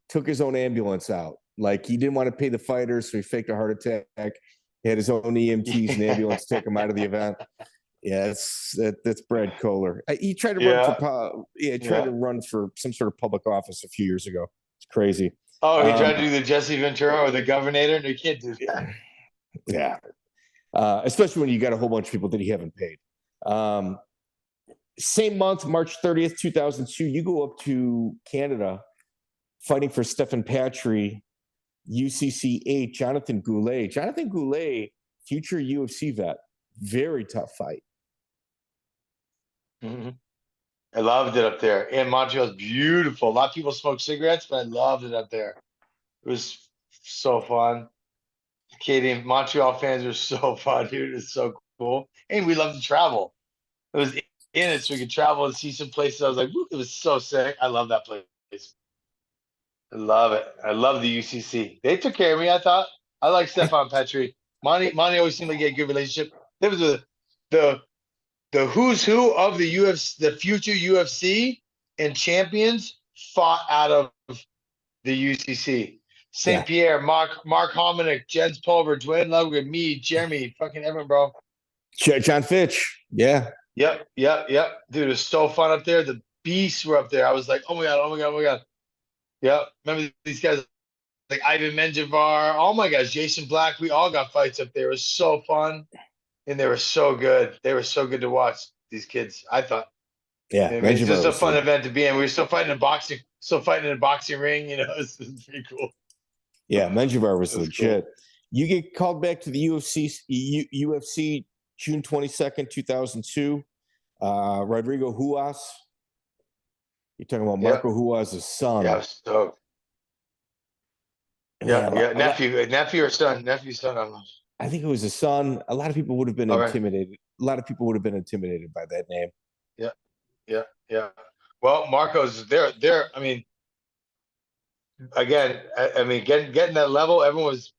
took his own ambulance out. Like he didn't want to pay the fighters, so he faked a heart attack. He had his own EMTs and ambulance take him out of the event. Yeah, that's Brad Kohler. He tried to run for some sort of public office a few years ago. It's crazy. Oh, he tried to do the Jesse Ventura or the Governor. No, you can't do that. Yeah. Especially when you got a whole bunch of people that he haven't paid. Same month, March 30th, 2002, you go up to Canada fighting for Stephan Patry, UCC 8, Jonathan Goulet. Jonathan Goulet, future UFC vet. Very tough fight. Mm-hmm. I loved it up there. And Montreal's beautiful. A lot of people smoke cigarettes, but I loved it up there. It was so fun. Canadian Montreal fans are so fun, dude. It's so cool. And we love to travel. It was in it so we could travel and see some places. I was like, it was so sick. I love that place. I love it. I love the UCC. They took care of me, I thought. I like Stephan Patry. Monte always seemed like he had a good relationship. There was the who's who of the UFC, the future UFC and champions fought out of the UCC. St. Pierre, Mark Hominick, Jens Pulver, Dwayne Logan, me, Jeremy, fucking everyone, bro. John Fitch. Yeah. Yep. Dude, it was so fun up there. The beasts were up there. I was like, oh my God. Yep. Remember these guys like Ivan Menjivar, all my guys, Jason Black, we all got fights up there. It was so fun, and they were so good. They were so good to watch, these kids, I thought. Yeah, I mean, it's just Menjivar a was fun event to be in. We were still fighting in a boxing ring, you know. It's pretty cool. Yeah, Menjivar was legit. Cool. You get called back to the UFC June 22nd, 2002. Rodrigo Ruas. You're talking about Marco Ruas' son. Yeah, so nephew or son, nephew, son. I don't know. I think it was a son. A lot of people would have been intimidated. A lot of people would have been intimidated by that name. Yeah. Well, Marco's there. I mean, again, I mean, getting that level, everyone's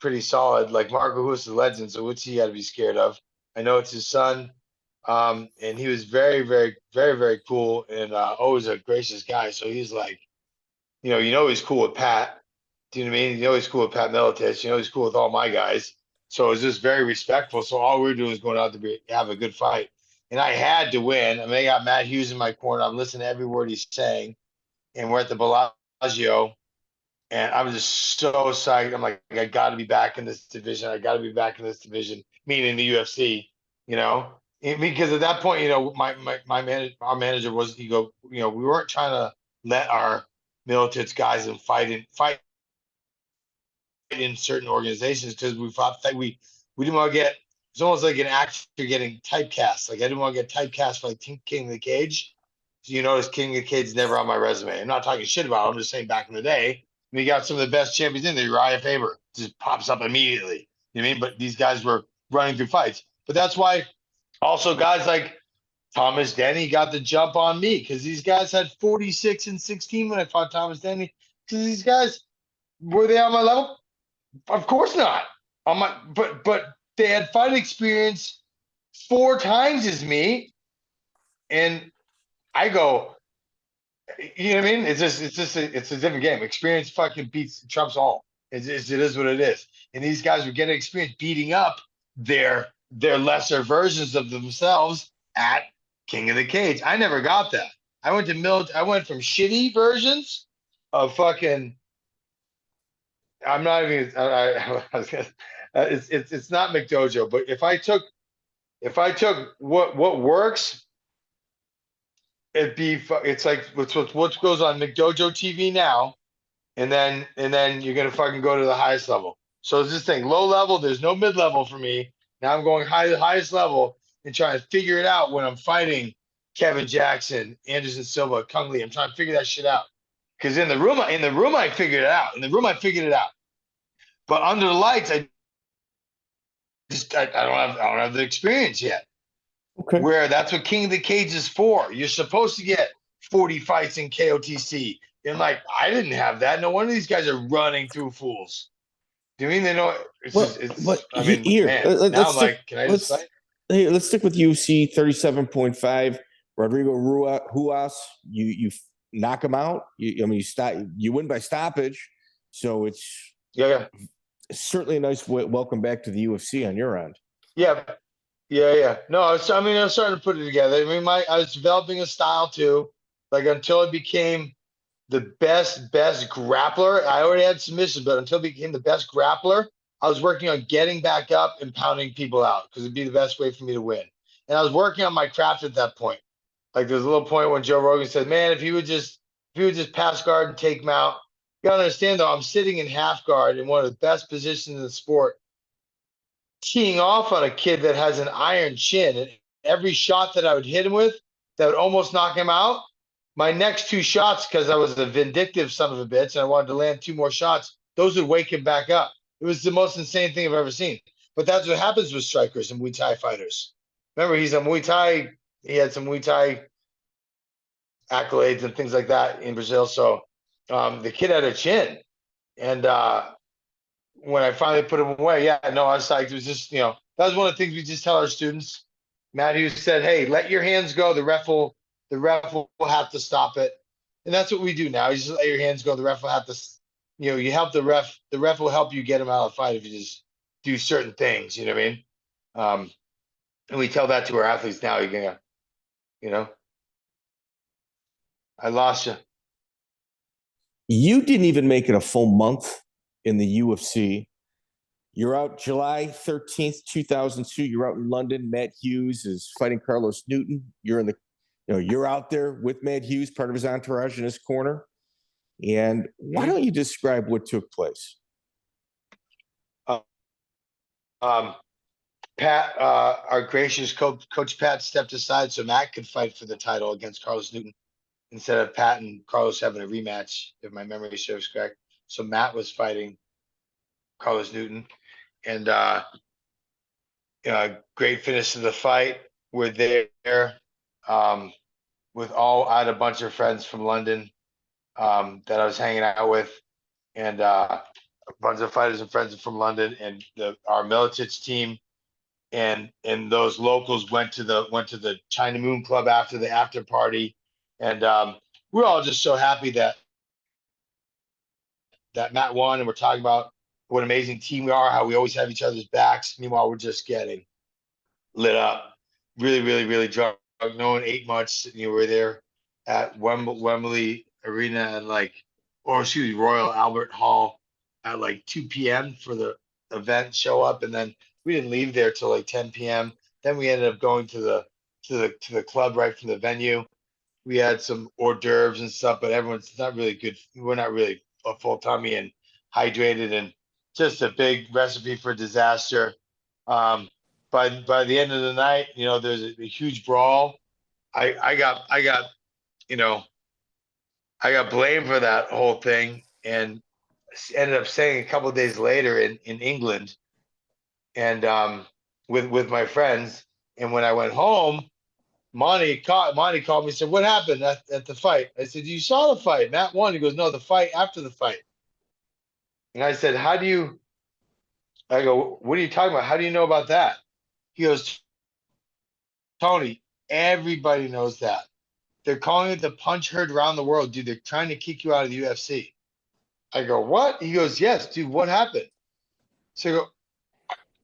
pretty solid. Like Marco Ruas is a legend, so what's he got to be scared of? I know it's his son, and he was very, very, very, very cool, and always a gracious guy. So he's like, he's cool with Pat. Do you know what I mean? He's cool with Pat Miletich. He's cool with all my guys. So it was just very respectful. So all we were doing was going out to have a good fight. And I had to win. I mean, I got Matt Hughes in my corner. I'm listening to every word he's saying. And we're at the Bellagio. And I'm just so psyched. I'm like, I got to be back in this division. Meaning the UFC, because at that point, our manager was, we weren't trying to let our Miletich guys fight in certain organizations because we thought that we didn't want to get. It's almost like an actor getting typecast. Like I didn't want to get typecast for like King of the Cage. So you notice King of the Cage is never on my resume. I'm not talking shit about it. I'm just saying back in the day, we got some of the best champions in there. Uriah Faber just pops up immediately. You know what I mean? But these guys were running through fights. But that's why also guys like Thomas Denny got the jump on me because these guys had 46-16 when I fought Thomas Denny. Because these guys, were they on my level? Of course not. But they had fight experience 4 times as me, and I go, you know what I mean? It's a different game. Experience fucking trumps all. It is what it is. And these guys were getting experience beating up their lesser versions of themselves at King of the Cage. I never got that. I went from shitty versions of fucking. I'm not even. I was gonna, it's not McDojo, but if I took what works, it's like what goes on McDojo TV now, and then you're gonna fucking go to the highest level. So it's this thing, low level. There's no mid level for me. Now I'm going highest level and trying to figure it out when I'm fighting Kevin Jackson, Anderson Silva, Kung Lee. I'm trying to figure that shit out because in the room I figured it out. But under the lights, I don't have the experience yet. Okay. Where that's what King of the Cage is for. You're supposed to get 40 fights in KOTC. And like, I didn't have that. No wonder these guys are running through fools. Do you mean they know? Can I just fight? Hey, let's stick with UFC 37.5. Rodrigo Ruas, you knock him out. You win by stoppage. So it's certainly a nice welcome back to the UFC on your end. Yeah. No, I was starting to put it together. I mean, I was developing a style too. Like until I became the best grappler, I already had submissions, but until I became the best grappler, I was working on getting back up and pounding people out because it'd be the best way for me to win. And I was working on my craft at that point. Like there's a little point when Joe Rogan said, "Man, if you would just pass guard and take him out." You gotta understand though, I'm sitting in half guard in one of the best positions in the sport, teeing off on a kid that has an iron chin, and every shot that I would hit him with that would almost knock him out, my next 2 shots, because I was a vindictive son of a bitch and I wanted to land 2 more shots, those would wake him back up. It was the most insane thing I've ever seen. But that's what happens with strikers and Muay Thai fighters. Remember, he's a Muay Thai. He had some Muay Thai accolades and things like that in Brazil. So the kid had a chin. And when I finally put him away, I was psyched. It was just, that was one of the things we just tell our students. Matt Hughes said, "Hey, let your hands go. The ref will have to stop it." And that's what we do now. You just let your hands go. The ref will have to, you help the ref. The ref will help you get him out of the fight if you just do certain things. You know what I mean? And we tell that to our athletes now. I lost you. You didn't even make it a full month in the UFC. You're out July 13th, 2002. You're out in London. Matt Hughes is fighting Carlos Newton. You're out there with Matt Hughes, part of his entourage in his corner. And why don't you describe what took place? Pat, our gracious coach Pat stepped aside so Matt could fight for the title against Carlos Newton instead of Pat and Carlos having a rematch, if my memory serves correct. So Matt was fighting Carlos Newton, and great finish to the fight. We're there with I had a bunch of friends from London that I was hanging out with, and a bunch of fighters and friends from London, and our Miletich team. And those locals went to the China Moon Club after the after party, and we're all just so happy that Matt won, and we're talking about what an amazing team we are, how we always have each other's backs. Meanwhile, we're just getting lit up, really, really, really drunk. No one ate much. We're there at Wembley Arena and Royal Albert Hall at 2 p.m. for the event. Show up, and then we didn't leave there till 10 p.m. Then we ended up going to the club right from the venue. We had some hors d'oeuvres and stuff, but everyone's not really good. We're not really a full tummy and hydrated, and just a big recipe for disaster. By the end of the night, there's a huge brawl. I got blamed for that whole thing, and ended up staying a couple of days later in England, and with my friends. And when I went home, Monte called me and said, "What happened at the fight?" I said, "You saw the fight. Matt won." He goes, "No, the fight after the fight." And I said, I go, "What are you talking about? How do you know about that?" He goes, "Tony, everybody knows that. They're calling it the punch heard around the world, dude. They're trying to kick you out of the UFC." I go, "What?" He goes, "Yes, dude, what happened?" So I go,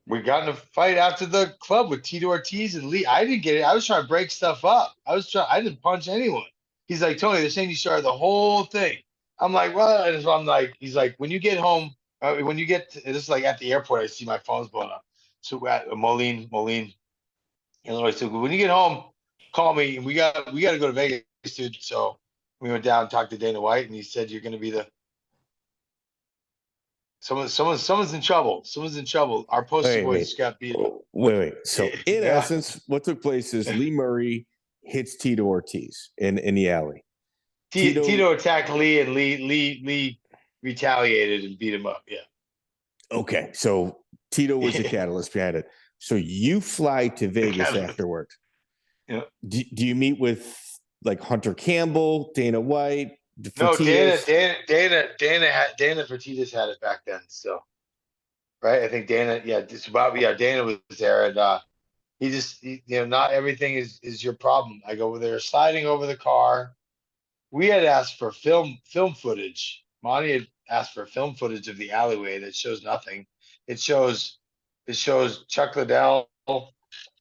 "We got in a fight after the club with Tito Ortiz and Lee." I didn't get it. I was trying to break stuff up. I didn't punch anyone. He's like, "Tony, they're saying you started the whole thing." I'm like, "Well," and so I'm like, he's like, "When you get home, when you get to," this is at the airport, I see my phone's blowing up. So at Moline, Illinois. So when you get home, call me, and we got to go to Vegas, dude. So we went down and talked to Dana White, and he said, "You're going to be someone's in trouble. Someone's in trouble. Our poster boy just got beat up." Wait. So in essence, what took place is Lee Murray hits Tito Ortiz in the alley. Tito attacked Lee, and Lee retaliated and beat him up. Yeah. Okay. So Tito was the catalyst behind it. So you fly to Vegas afterward. Yeah. Do you meet with Hunter Campbell, Dana White? No, Fertittas? Dana Fertitas had it back then. So, right. I think Dana was there, and he just, not everything is your problem. I go, "They're sliding over the car." We had asked for film footage. Monty had asked for film footage of the alleyway that shows nothing. It shows Chuck Liddell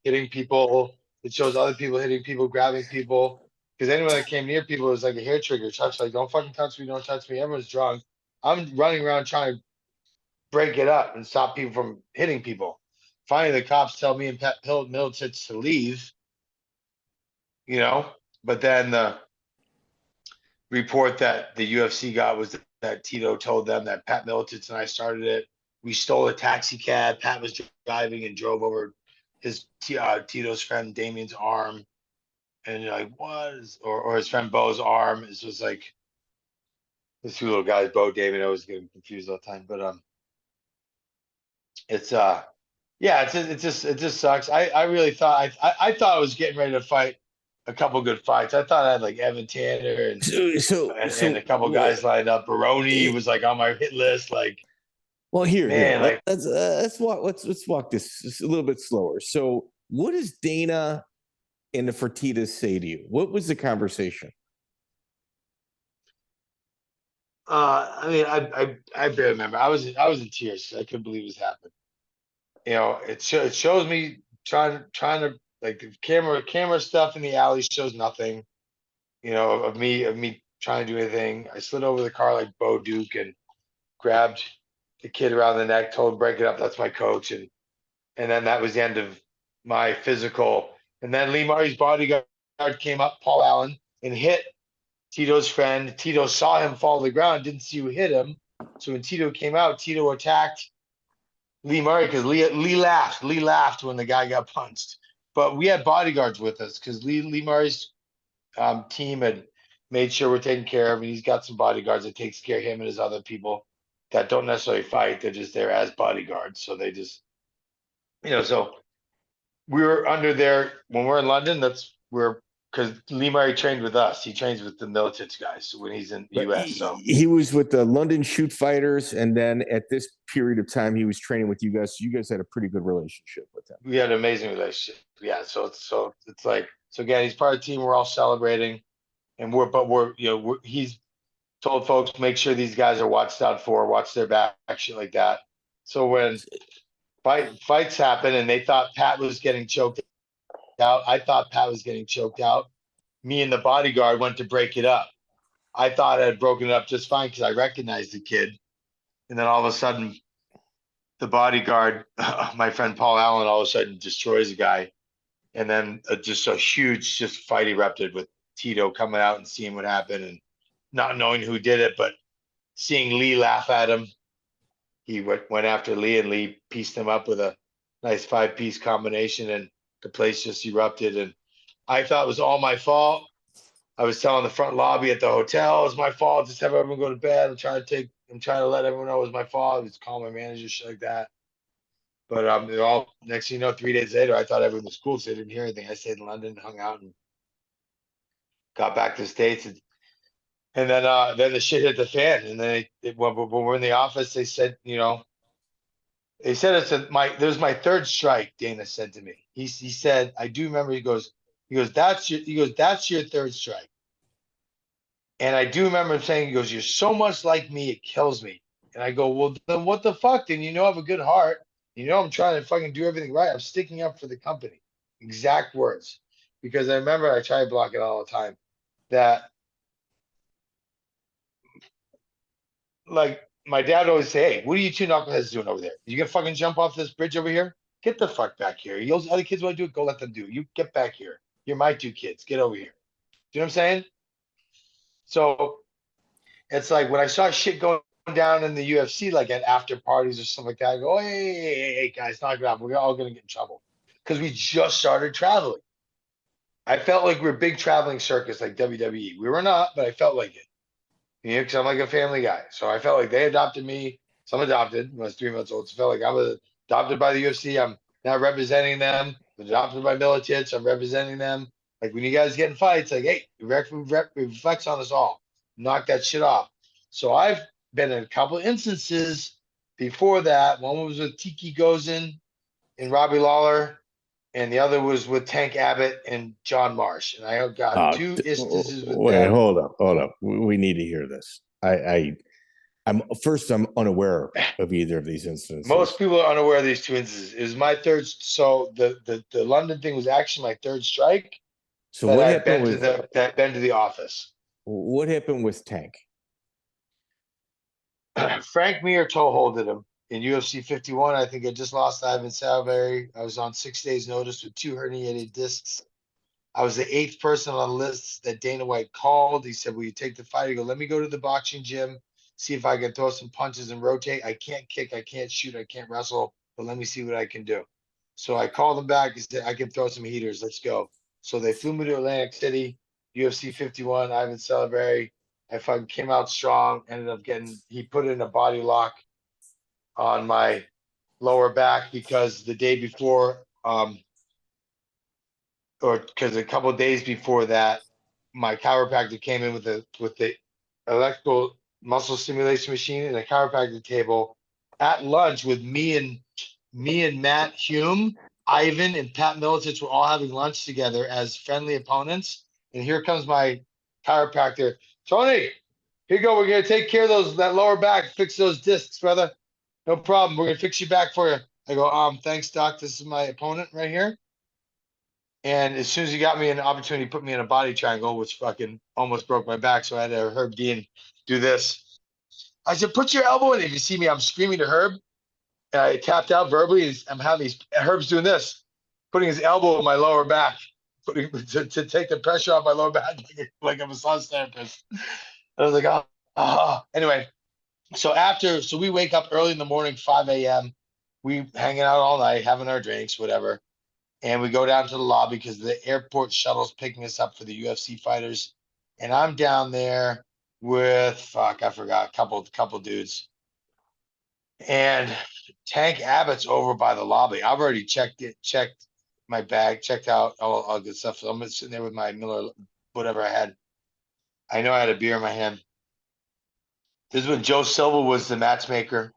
hitting people. It shows other people hitting people, grabbing people. Because anyone that came near people was like a hair trigger. Chuck's like, "Don't fucking touch me, don't touch me." Everyone's drunk. I'm running around trying to break it up and stop people from hitting people. Finally, the cops tell me and Pat Miletich to leave. But then the report that the UFC got was that Tito told them that Pat Miletich and I started it. We stole a taxi cab. Pat was driving and drove over Tito's friend Damien's arm, and you're like, "What?" Or his friend Bo's arm. It's just like the two little guys, Bo, Damien. I always get them confused all the time, but it's it just sucks. I really thought I thought I was getting ready to fight a couple good fights. I thought I had Evan Tanner and a couple guys lined up. Baroni was on my hit list. Well, let's walk this just a little bit slower. So, what does Dana and the Fertittas say to you? What was the conversation? I barely remember. I was in tears. I couldn't believe it was happening. It shows me trying to the camera stuff in the alley shows nothing. Of me trying to do anything. I slid over the car like Bo Duke and grabbed the kid around the neck, told him break it up. That's my coach. And then that was the end of my physical. And then Lee Murray's bodyguard came up, Paul Allen, and hit Tito's friend. Tito saw him fall to the ground, didn't see who hit him. So when Tito came out, Tito attacked Lee Murray because Lee laughed. Lee laughed when the guy got punched. But we had bodyguards with us because Lee Murray's team had made sure we're taken care of. And he's got some bodyguards that takes care of him and his other people that don't necessarily fight. They're just there as bodyguards. So they just, so we were under there when we're in London. Because Lee Murray trained with us. He trains with the Miletich guys when he's in the US. So he was with the London Shoot Fighters, and then at this period of time, he was training with you guys. So you guid had a pretty good relationship with him. We had an amazing relationship. Yeah. So it's like, so again, he's part of the team. We're all celebrating, and he's told folks make sure these guys are watched out for, watch their back, shit like that. So when fights happen, and they thought Pat was getting choked out. I thought Pat was getting choked out. Me and the bodyguard went to break it up. I thought I had broken it up just fine because I recognized the kid. And then all of a sudden, the bodyguard, my friend Paul Allen, all of a sudden destroys a guy. And then just a huge fight erupted with Tito coming out and seeing what happened and not knowing who did it, but seeing Lee laugh at him. He went after Lee, and Lee pieced him up with a nice 5-piece combination, and the place just erupted. And I thought it was all my fault. I was telling the front lobby at the hotel, it's my fault. Just have everyone go to bed. I'm trying to let everyone know it was my fault. I was calling my manager, shit like that. But next thing you know, 3 days later, I thought everyone was cool, so I didn't hear anything. I stayed in London, hung out, and got back to the States. And then the shit hit the fan. And then when we're in the office, they said, they said there's my third strike. Dana said to me. He said, I do remember. He goes, that's your third strike. And I do remember him saying, he goes, you're so much like me, it kills me. And I go, well, then what the fuck? Then I have a good heart. I'm trying to fucking do everything right. I'm sticking up for the company. Exact words. Because I remember I try to block it all the time. That, like, my dad would always say, hey, what are you two knuckleheads doing over there? You gonna fucking jump off this bridge over here? Get the fuck back here. Those other kids want to do it, go let them do it. You get back here. You're my two kids. Get over here. Do you know what I'm saying? So it's like when I saw shit going down in the UFC, like at after parties or something like that, I go, hey, guys, knock it off. We're all going to get in trouble. Because we just started traveling. I felt like we're a big traveling circus like WWE. We were not, but I felt like it. Because I'm like a family guy. So I felt like they adopted me. Some adopted when I was 3 months old. So I felt like I was adopted by the UFC. I'm now representing them. Adopted by Miletich. I'm representing them. Like when you guys get in fights, like, hey, it reflects on us all. Knock that shit off. So I've been in a couple of instances before that. One was with Tiki Gozin and Robbie Lawler. And the other was with Tank Abbott and John Marsh. And I got 2 instances with them. Hold up. We need to hear this. I'm unaware of either of these instances. Most people are unaware of these 2 instances. It was my third. So the London thing was actually my third strike. So what happened with that been to the office? What happened with Tank? Frank Mir toe-holded him in UFC 51. I think I just lost Ivan Salveri. I was on 6 days' notice with 2 herniated discs. I was the 8th person on the list that Dana White called. He said, will you take the fight? I go, let me go to the boxing gym, see if I can throw some punches and rotate. I can't kick, I can't shoot, I can't wrestle, but let me see what I can do. So I called him back. He said, I can throw some heaters. Let's go. So they flew me to Atlantic City, UFC 51, Ivan Salveri. I fucking came out strong, ended up he put in a body lock on my lower back because the day before, because a couple of days before that, my chiropractor came in with the electrical muscle stimulation machine and a chiropractor table at lunch with me and Matt Hume, Ivan, and Pat Miletich were all having lunch together as friendly opponents. And here comes my chiropractor, Tony. Here you go. We're gonna take care of that lower back, fix those discs, brother. No problem. We're gonna fix you back for you. I go, thanks, doc. This is my opponent right here. And as soon as he got me an opportunity, he put me in a body triangle, which fucking almost broke my back. So I had to Herb Dean do this. I said, put your elbow in. If you see me, I'm screaming to Herb. And I tapped out verbally. And I'm having these, Herb's doing this, putting his elbow in my lower back, to take the pressure off my lower back like a massage therapist. I was like, oh. Anyway, so we wake up early in the morning, 5 a.m. We hanging out all night, having our drinks, whatever. And we go down to the lobby because the airport shuttle's picking us up for the UFC fighters. And I'm down there with, I forgot, a couple dudes. And Tank Abbott's over by the lobby. I've already checked my bag, checked out all good stuff. So I'm sitting there with my Miller, whatever I had. I know I had a beer in my hand. This is when Joe Silva was the matchmaker,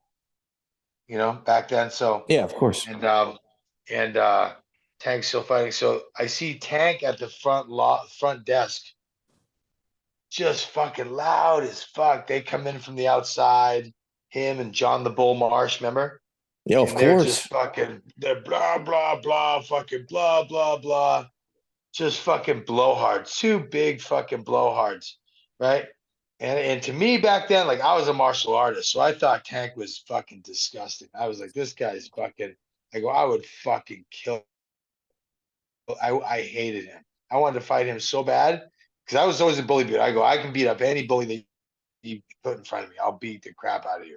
back then. So Yeah, of course. And Tank's still fighting. So I see Tank at the front desk, just fucking loud as fuck. They come in from the outside. Him and John the Bull Marsh, remember? Yeah, of and they're course. Just fucking, they're blah, blah, blah, fucking blah, blah, blah. Just fucking blowhards. Two big fucking blowhards, right? And to me back then, like I was a martial artist, so I thought Tank was fucking disgusting. I was like, this guy's fucking, I would fucking kill. I hated him. I wanted to fight him so bad because I was always a bully dude. I can beat up any bully that you put in front of me. I'll beat the crap out of you.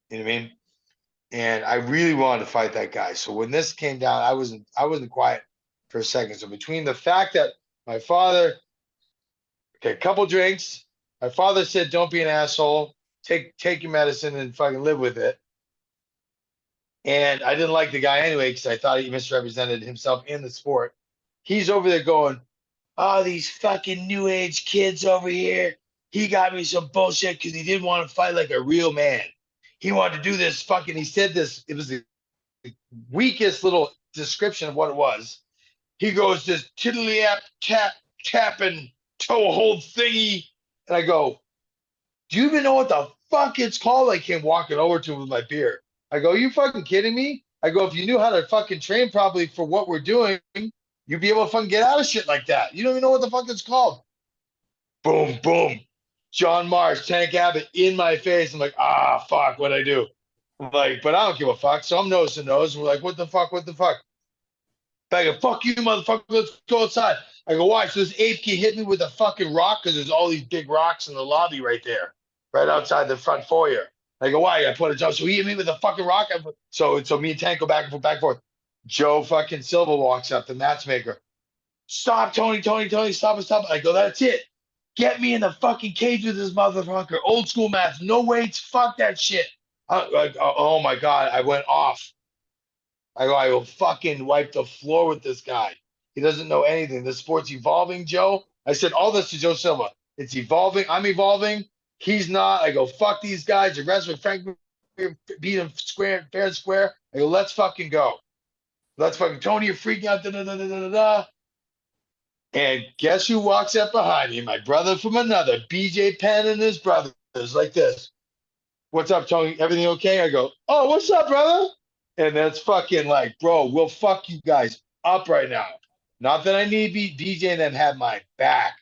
You know what I mean? And I really wanted to fight that guy. So when this came down, I wasn't quiet for a second. So between the fact that my father, a couple drinks, my father said, "Don't be an asshole. Take your medicine and fucking live with it." And I didn't like the guy anyway because I thought he misrepresented himself in the sport. He's over there going, "Oh, these fucking new age kids over here. He got me some bullshit because he didn't want to fight like a real man. He wanted to do this fucking," he said this, it was the weakest little description of what it was. He goes, "This tiddly tap and toe hold thingy." And I go, "Do you even know what the fuck it's called?" I came walking over to him with my beer. I go, "You fucking kidding me?" I go, "If you knew how to fucking train properly for what we're doing, you'd be able to fucking get out of shit like that. You don't even know what the fuck it's called." Boom, boom. John Marsh, Tank Abbott in my face. I'm like, fuck, what'd I do? I'm like, but I don't give a fuck. So I'm nose to nose. We're like, what the fuck? I go, "Fuck you, motherfucker. Let's go outside." I go, "Why?" So this ape kid hit me with a fucking rock because there's all these big rocks in the lobby right there, right outside the front foyer. I go, "Why?" I put a jump. So he hit me with a fucking rock. So me and Tank go back and forth. Joe fucking Silva walks up, the matchmaker. "Stop, Tony, stop." I go, "That's it. Get me in the fucking cage with this motherfucker. Old school match, no weights. Fuck that shit." Oh my God, I went off. I go, "I will fucking wipe the floor with this guy. He doesn't know anything. The sport's evolving, Joe." I said all this to Joe Silva. It's evolving. I'm evolving. He's not. I go, "Fuck these guys. The rest of Frank beat him fair and square." I go, "Let's fucking go. Let's fucking, Tony, you're freaking out." Da, da, da, da, da, da. And guess who walks up behind me? My brother from another, BJ Penn and his brothers, like this. "What's up, Tony? Everything okay?" I go, "Oh, what's up, brother?" And that's fucking like, "Bro, we'll fuck you guys up right now." Not that I need BJ and then had my back.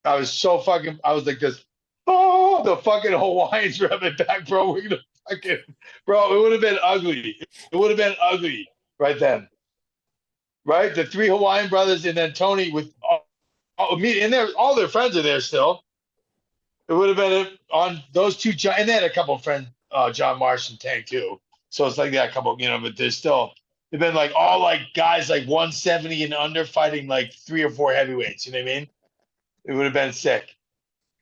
I was like this. Oh, the fucking Hawaiians were at my back, bro. We're gonna fucking, bro, it would have been ugly. It would have been ugly right then. Right? The three Hawaiian brothers and then Tony with me, and all their friends are there still. It would have been on those two, and they had a couple of friends, John Marsh and Tank too. So it's like that couple, but there's still, they've been like all like guys like 170 and under fighting like 3 or 4 heavyweights. You know what I mean? It would have been sick.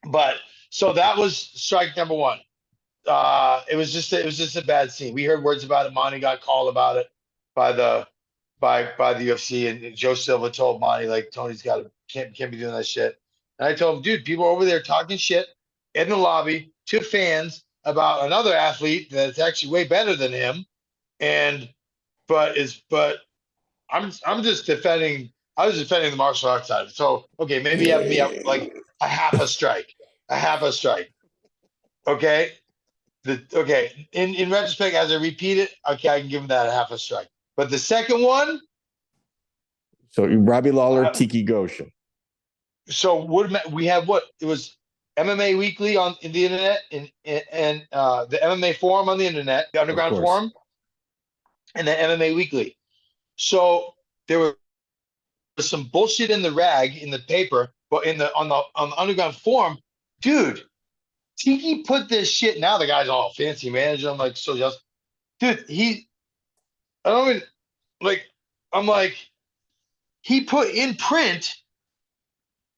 But so that was strike number 1. It was just a bad scene. We heard words about it. Monte got called about it by the UFC, and Joe Silva told Monte like, "Tony's can't be doing that shit." And I told him, "Dude, people are over there talking shit in the lobby to fans about another athlete that's actually way better than him." But I'm just defending. I was defending the martial arts side. So okay, maybe have me up like a half a strike. Okay. In retrospect, as I repeat it, okay, I can give him that a half a strike. But the second one, So Robbie Lawler, Tiki Goshen. So we have what? It was MMA Weekly in the internet and the MMA Forum on the internet, the Underground Forum, and then MMA Weekly. So there was some bullshit in the rag in the paper, but on the Underground Forum, dude, Tiki put this shit. Now the guy's all fancy manager. I'm like, so just, dude, I don't even I'm like, he put in print,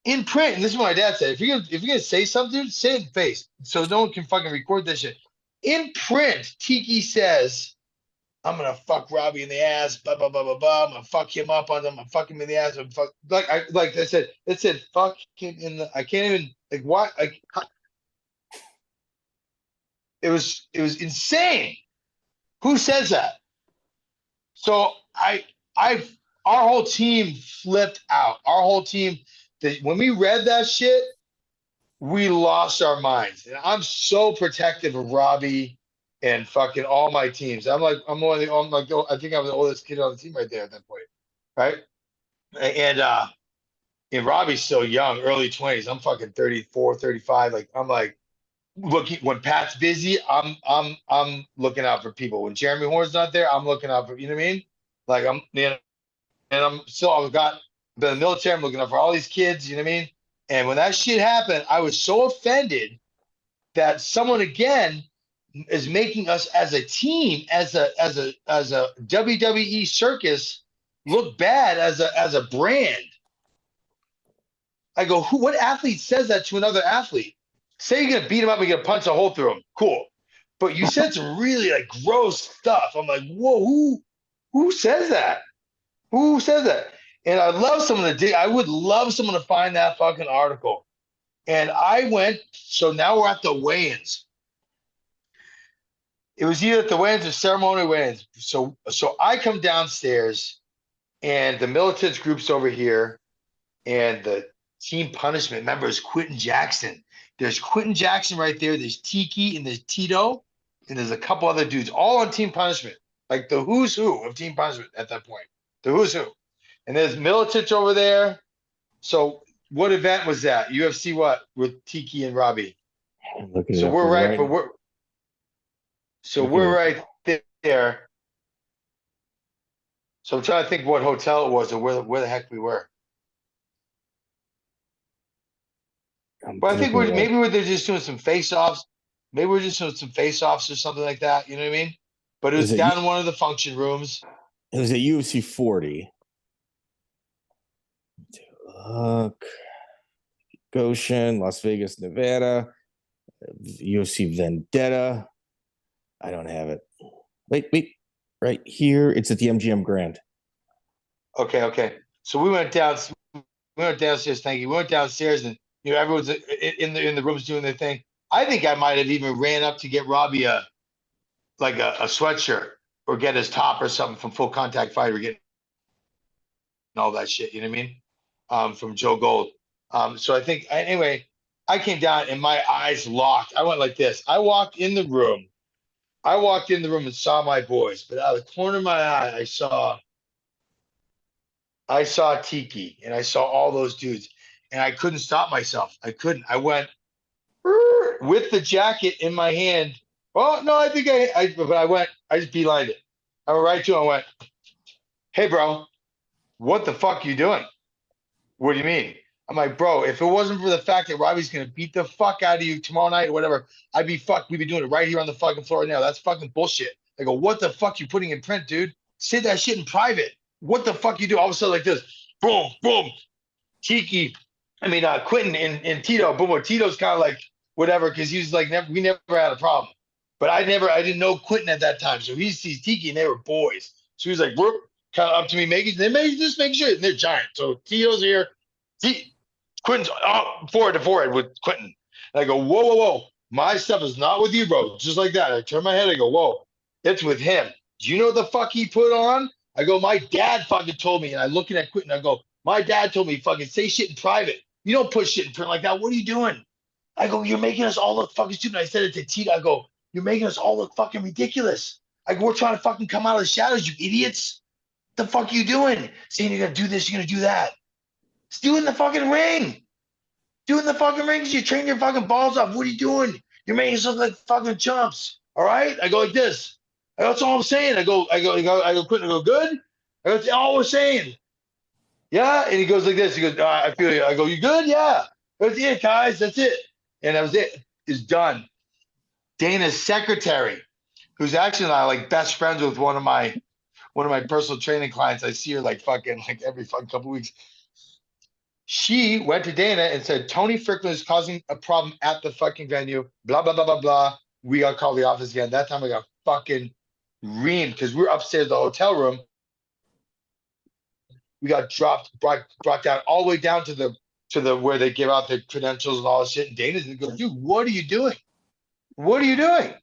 and this is what my dad said. If you're gonna say something, say it in face, so no one can fucking record this shit. In print, Tiki says, "I'm gonna fuck Robbie in the ass, blah blah blah blah blah. I'm gonna fuck him up I'm gonna fuck him in the ass. Like I said, it said fuck him in the. I can't even what it was insane. Who says that? So our whole team flipped out. Our whole team. When we read that shit, we lost our minds. And I'm so protective of Robbie and fucking all my teams. I think I was the oldest kid on the team right there at that point, right? And Robbie's still young, early 20s. I'm fucking 34, 35. Like I'm like looking when Pat's busy. I'm looking out for people. When Jeremy Horn's not there, I'm looking out for, you know what I mean? Like and I'm still I've been in the military. I'm looking out for all these kids. You know what I mean? And when that shit happened, I was so offended that someone again is making us as a team, as a WWE circus, look bad as a brand. I go, what athlete says that to another athlete? Say you're gonna beat him up and you're gonna punch a hole through him. Cool. But you said some really gross stuff. I'm like, whoa, who says that? Who says that? And I would love someone to find that fucking article. And I went, so now we're at the weigh-ins. It was either at the weigh-ins or ceremony weigh-ins. So I come downstairs and the Miletich group's over here and the team punishment member is Quentin Jackson. There's Quentin Jackson right there. There's Tiki and there's Tito and there's a couple other dudes all on team punishment. Like the who's who of team punishment at that point. The who's who. And there's Miletich over there. So what event was that? UFC what? With Tiki and Robbie. So we're right, but we're right there. So I'm trying to think what hotel it was or where the heck we were. But I think they're just doing some face-offs. Maybe we're just doing some face-offs or something like that. You know what I mean? But it was down in one of the function rooms. It was at UFC 40. Look, Goshen, Las Vegas, Nevada, UFC Vendetta. I don't have it. Wait, right here. It's at the MGM Grand. Okay. So we went downstairs. Thank you. We went downstairs, and everyone's in the rooms doing their thing. I think I might have even ran up to get Robbie a sweatshirt or get his top or something from Full Contact Fighter, getting all that shit. You know what I mean? From Joe Gold. So I think anyway, I came down and my eyes locked. I went like this. I walked in the room and saw my boys, but out of the corner of my eye, I saw Tiki and I saw all those dudes and I couldn't stop myself. I couldn't. I went with the jacket in my hand. Well, no, I think I just beelined it. I went right to him. I went, hey, bro, what the fuck you doing? What do you mean? I'm like, bro, if it wasn't for the fact that Robbie's going to beat the fuck out of you tomorrow night or whatever, I'd be fucked. We'd be doing it right here on the fucking floor right now. That's fucking bullshit. I go, what the fuck you putting in print, dude? Say that shit in private. What the fuck you do? All of a sudden like this, boom, boom. Quentin and Tito, boom. Tito's kind of like whatever because he was like, we never had a problem. But I didn't know Quentin at that time. So he sees Tiki and they were boys. So he's like, whoop, kind of up to me, just make sure. And they're giant. So Tito's here. Quentin's forehead to forehead with Quentin. And I go, whoa. My stuff is not with you, bro. Just like that. I turn my head. I go, whoa, it's with him. Do you know what the fuck he put on? I go, my dad fucking told me. And I looking at Quentin. I go, my dad told me fucking say shit in private. You don't put shit in print like that. What are you doing? I go, you're making us all look fucking stupid. I said it to Tito. I go, you're making us all look fucking ridiculous. I go, we're trying to fucking come out of the shadows, you idiots. The fuck you doing? Saying you're gonna do this, you're gonna do that. Just do it in the fucking ring. Do it in the fucking ring because you train your fucking balls off. What are you doing? You're making yourself like fucking chumps. All right? I go like this. That's all I'm saying. I go, quit. I go, good? I go, that's all we're saying. Yeah. And he goes like this. He goes, I feel you. I go, you good? Yeah. That's it, guys. That's it. And that was it. It's done. Dana's secretary, who's actually not like best friends with one of my personal training clients. I see her like fucking like every fucking couple weeks. She went to Dana and said, Tony Fryklund is causing a problem at the fucking venue. Blah, blah, blah, blah, blah. We got called the office again. That time I got fucking reamed because we were upstairs in the hotel room. We got brought down all the way down to the where they give out the credentials and all this shit. And Dana's gonna go, dude, what are you doing? What are you doing?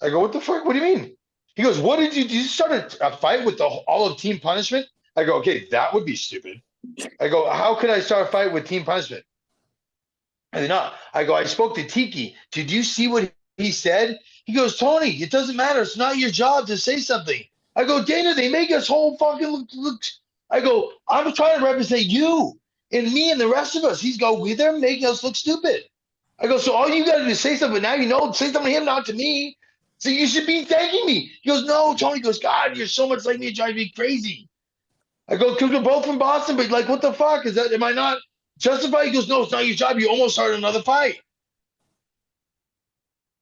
I go, what the fuck? What do you mean? He goes, what did you start a fight with all of team punishment? I go, okay, that would be stupid. I go, how could I start a fight with team punishment? And not. I go, I spoke to Tiki. Did you see what he said? He goes, Tony, it doesn't matter. It's not your job to say something. I go, Dana, they make us whole fucking look. I go, I'm trying to represent you and me and the rest of us. He's go, they're making us look stupid. I go, so all you got to do is say something. Now you know, say something to him, not to me. So you should be thanking me. He goes, no, Tony. He goes, God, you're so much like me. It drives me crazy. I go, because we're both from Boston, but like, what the fuck? Am I not justified? He goes, no, it's not your job. You almost started another fight.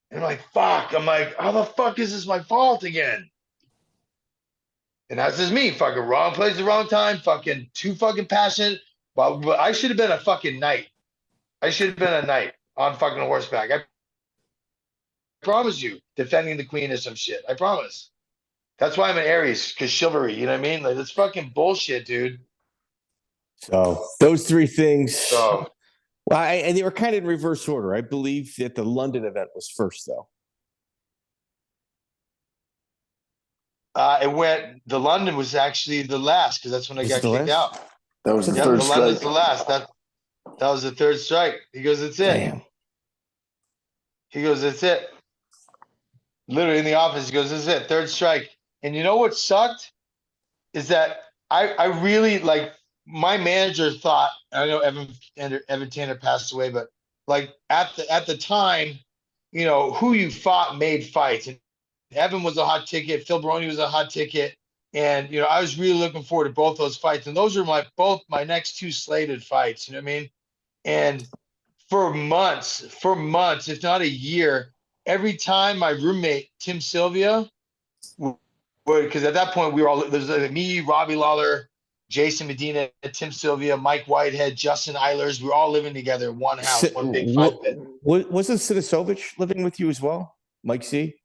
And I'm like, fuck. I'm like, how the fuck is this my fault again? And that's just me. Fucking wrong place at the wrong time. Fucking too fucking passionate. But I should have been a fucking knight. I should have been a knight on fucking horseback. I promise you, defending the queen or some shit. I promise. That's why I'm an Aries, because chivalry, you know what I mean? Like, it's fucking bullshit, dude. So those three things. So, well, and they were kind of in reverse order. I believe that the London event was first, though. the London was actually the last, because that's when I got kicked out. That was the Yeah, third the strike. London's the last. That was the third strike. He goes, that's it. Damn. He goes, that's it. Literally in the office, he goes, this is it, third strike. And you know what sucked? Is that I really, like, my manager thought, I know Evan Tanner passed away, but like at the time, you know, who you fought made fights. And Evan was a hot ticket, Phil Baroni was a hot ticket. And, you know, I was really looking forward to both those fights. And those are both my next two slated fights, you know what I mean? And for months, if not a year, every time my roommate, Tim Sylvia, because at that point we were all, there's like me, Robbie Lawler, Jason Medina, Tim Sylvia, Mike Whitehead, Justin Eilers. We were all living together in one house, one big fight pit. Wasn't Sidisovich living with you as well? Mike C?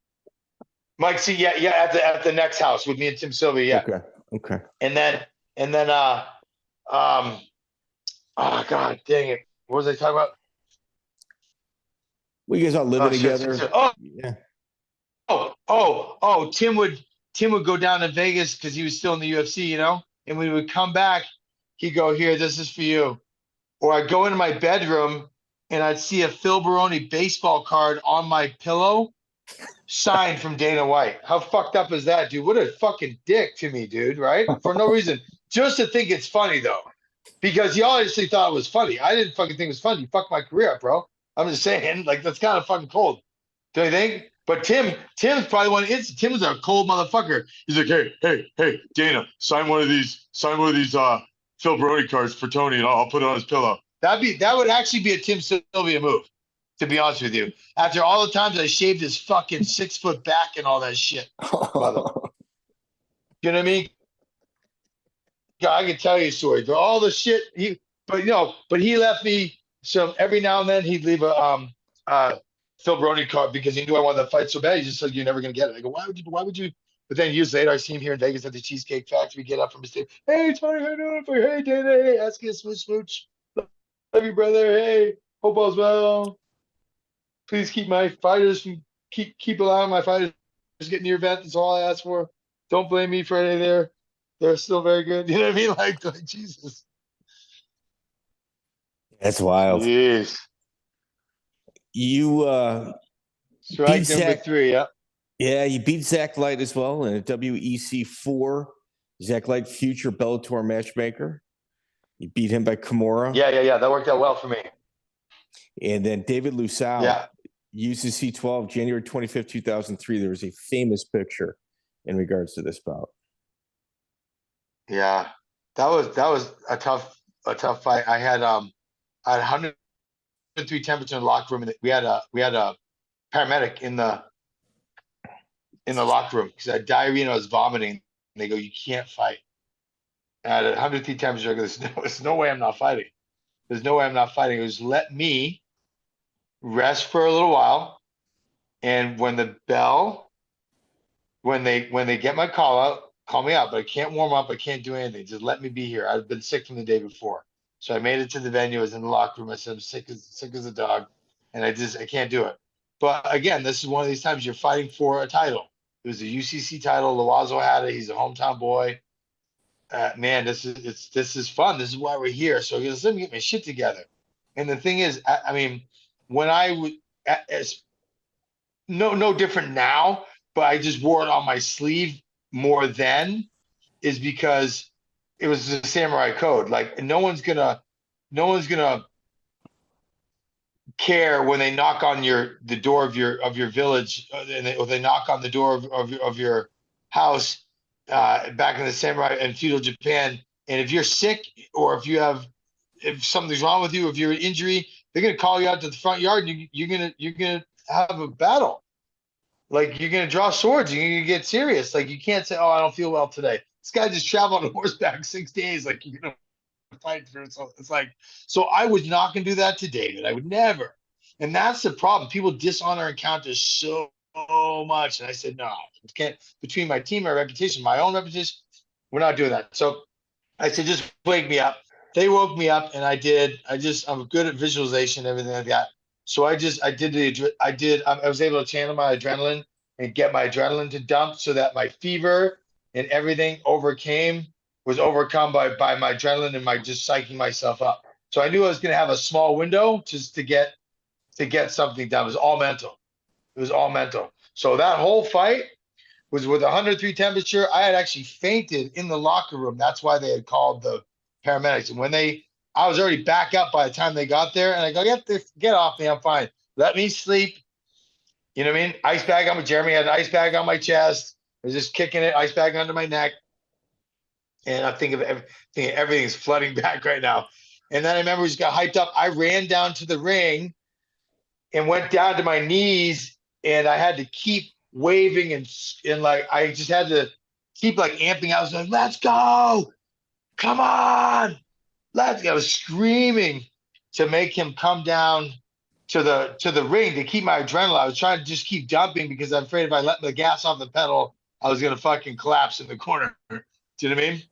Mike C, yeah, at the next house with me and Tim Sylvia, yeah. Okay. And then oh God dang it. What was I talking about? Well, you guys all living together. Tim would go down to Vegas because he was still in the UFC, you know? And when we would come back, he'd go, here, this is for you. Or I'd go into my bedroom and I'd see a Phil Baroni baseball card on my pillow signed from Dana White. How fucked up is that, dude? What a fucking dick to me, dude, right? For no reason. Just to think it's funny, though. Because he obviously thought it was funny. I didn't fucking think it was funny. You fucked my career up, bro. I'm just saying, like, that's kind of fucking cold. Don't you think? But Tim's probably one. Tim's a cold motherfucker. He's like, hey, Dana, sign one of these Phil Baroni cards for Tony, and I'll put it on his pillow. That would actually be a Tim Sylvia move, to be honest with you. After all the times I shaved his fucking 6 foot back and all that shit. You know what I mean? Yeah, I can tell you a story. But all the shit but he left me some every now and then he'd leave a Phil Baroni card because he knew I wanted to fight so bad. He just said, you're never gonna get it. I go, why would you? But then years later, I see him here in Vegas at the Cheesecake Factory, get up from his table. Hey, Tony, how you doing? Hey, Dana, hey, ask you a smooch. Love you, brother. Hey, hope all's well. Please keep my fighters from keep allowing my fighters to get in your event. That's all I ask for. Don't blame me for anything there. They're still very good. You know what I mean? Like Jesus. That's wild. Yes. You strike number 3, yeah. Yeah, you beat Zach Light as well in a WEC 4 Zach Light, future Bellator matchmaker. You beat him by Kimura. Yeah. That worked out well for me. And then David Lusal, Yeah. UCC 12, January 25th, 2003. There was a famous picture in regards to this bout. Yeah. That was a tough fight. I had 103 temperature in the locker room, and we had a paramedic in the locker room because I had diarrhea and I was vomiting. And they go, "You can't fight." And I had 103 temperature. I go, there's no way I'm not fighting. There's no way I'm not fighting. It was let me rest for a little while, and when they get my call out, call me out. But I can't warm up. I can't do anything. Just let me be here. I've been sick from the day before, so I made it to the venue. I was in the locker room. I said I'm sick as a dog, and I can't do it. But again, this is one of these times you're fighting for a title. It was a UCC title. Loazo had it. He's a hometown boy. Man, this is fun. This is why we're here. So he goes, let me get my shit together. And the thing is, I mean, when I would, it's no different now, but I just wore it on my sleeve more then, is because it was the samurai code. Like no one's gonna care when they knock on the door of your village, or they knock on the door of your house. Back in the samurai and feudal Japan, and if you're sick or if something's wrong with you, if you're an injury, they're gonna call you out to the front yard. And you're gonna have a battle. Like you're gonna draw swords. You're gonna get serious. Like you can't say, "Oh, I don't feel well today." This guy just traveled on horseback 6 days. Like you're gonna fight through. So it's like, so I was not gonna do that to David. I would never. And that's the problem. People dishonor encounters so much. And I said, no, can't. Between my team, my reputation, my own reputation, we're not doing that. So I said, just wake me up. They woke me up, and I'm good at visualization, everything like that. So I was able to channel my adrenaline and get my adrenaline to dump so that my fever and everything was overcome by my adrenaline and my just psyching myself up. So I knew I was going to have a small window just to get something done. It was all mental. So that whole fight was with 103 temperature. I had actually fainted in the locker room. That's why they had called the paramedics. And I was already back up by the time they got there, and I go, get off me. I'm fine. Let me sleep. You know what I mean? Ice bag on Jeremy had an ice bag on my chest. I was just kicking it, ice bag under my neck. And I'm thinking everything's flooding back right now. And then I remember we just got hyped up. I ran down to the ring and went down to my knees, and I had to keep waving and like I just had to keep like amping. I was like, "Let's go, come on, let's go!" I was screaming to make him come down to the ring to keep my adrenaline. I was trying to just keep dumping because I'm afraid if I let the gas off the pedal, I was gonna fucking collapse in the corner. Do you know what I mean?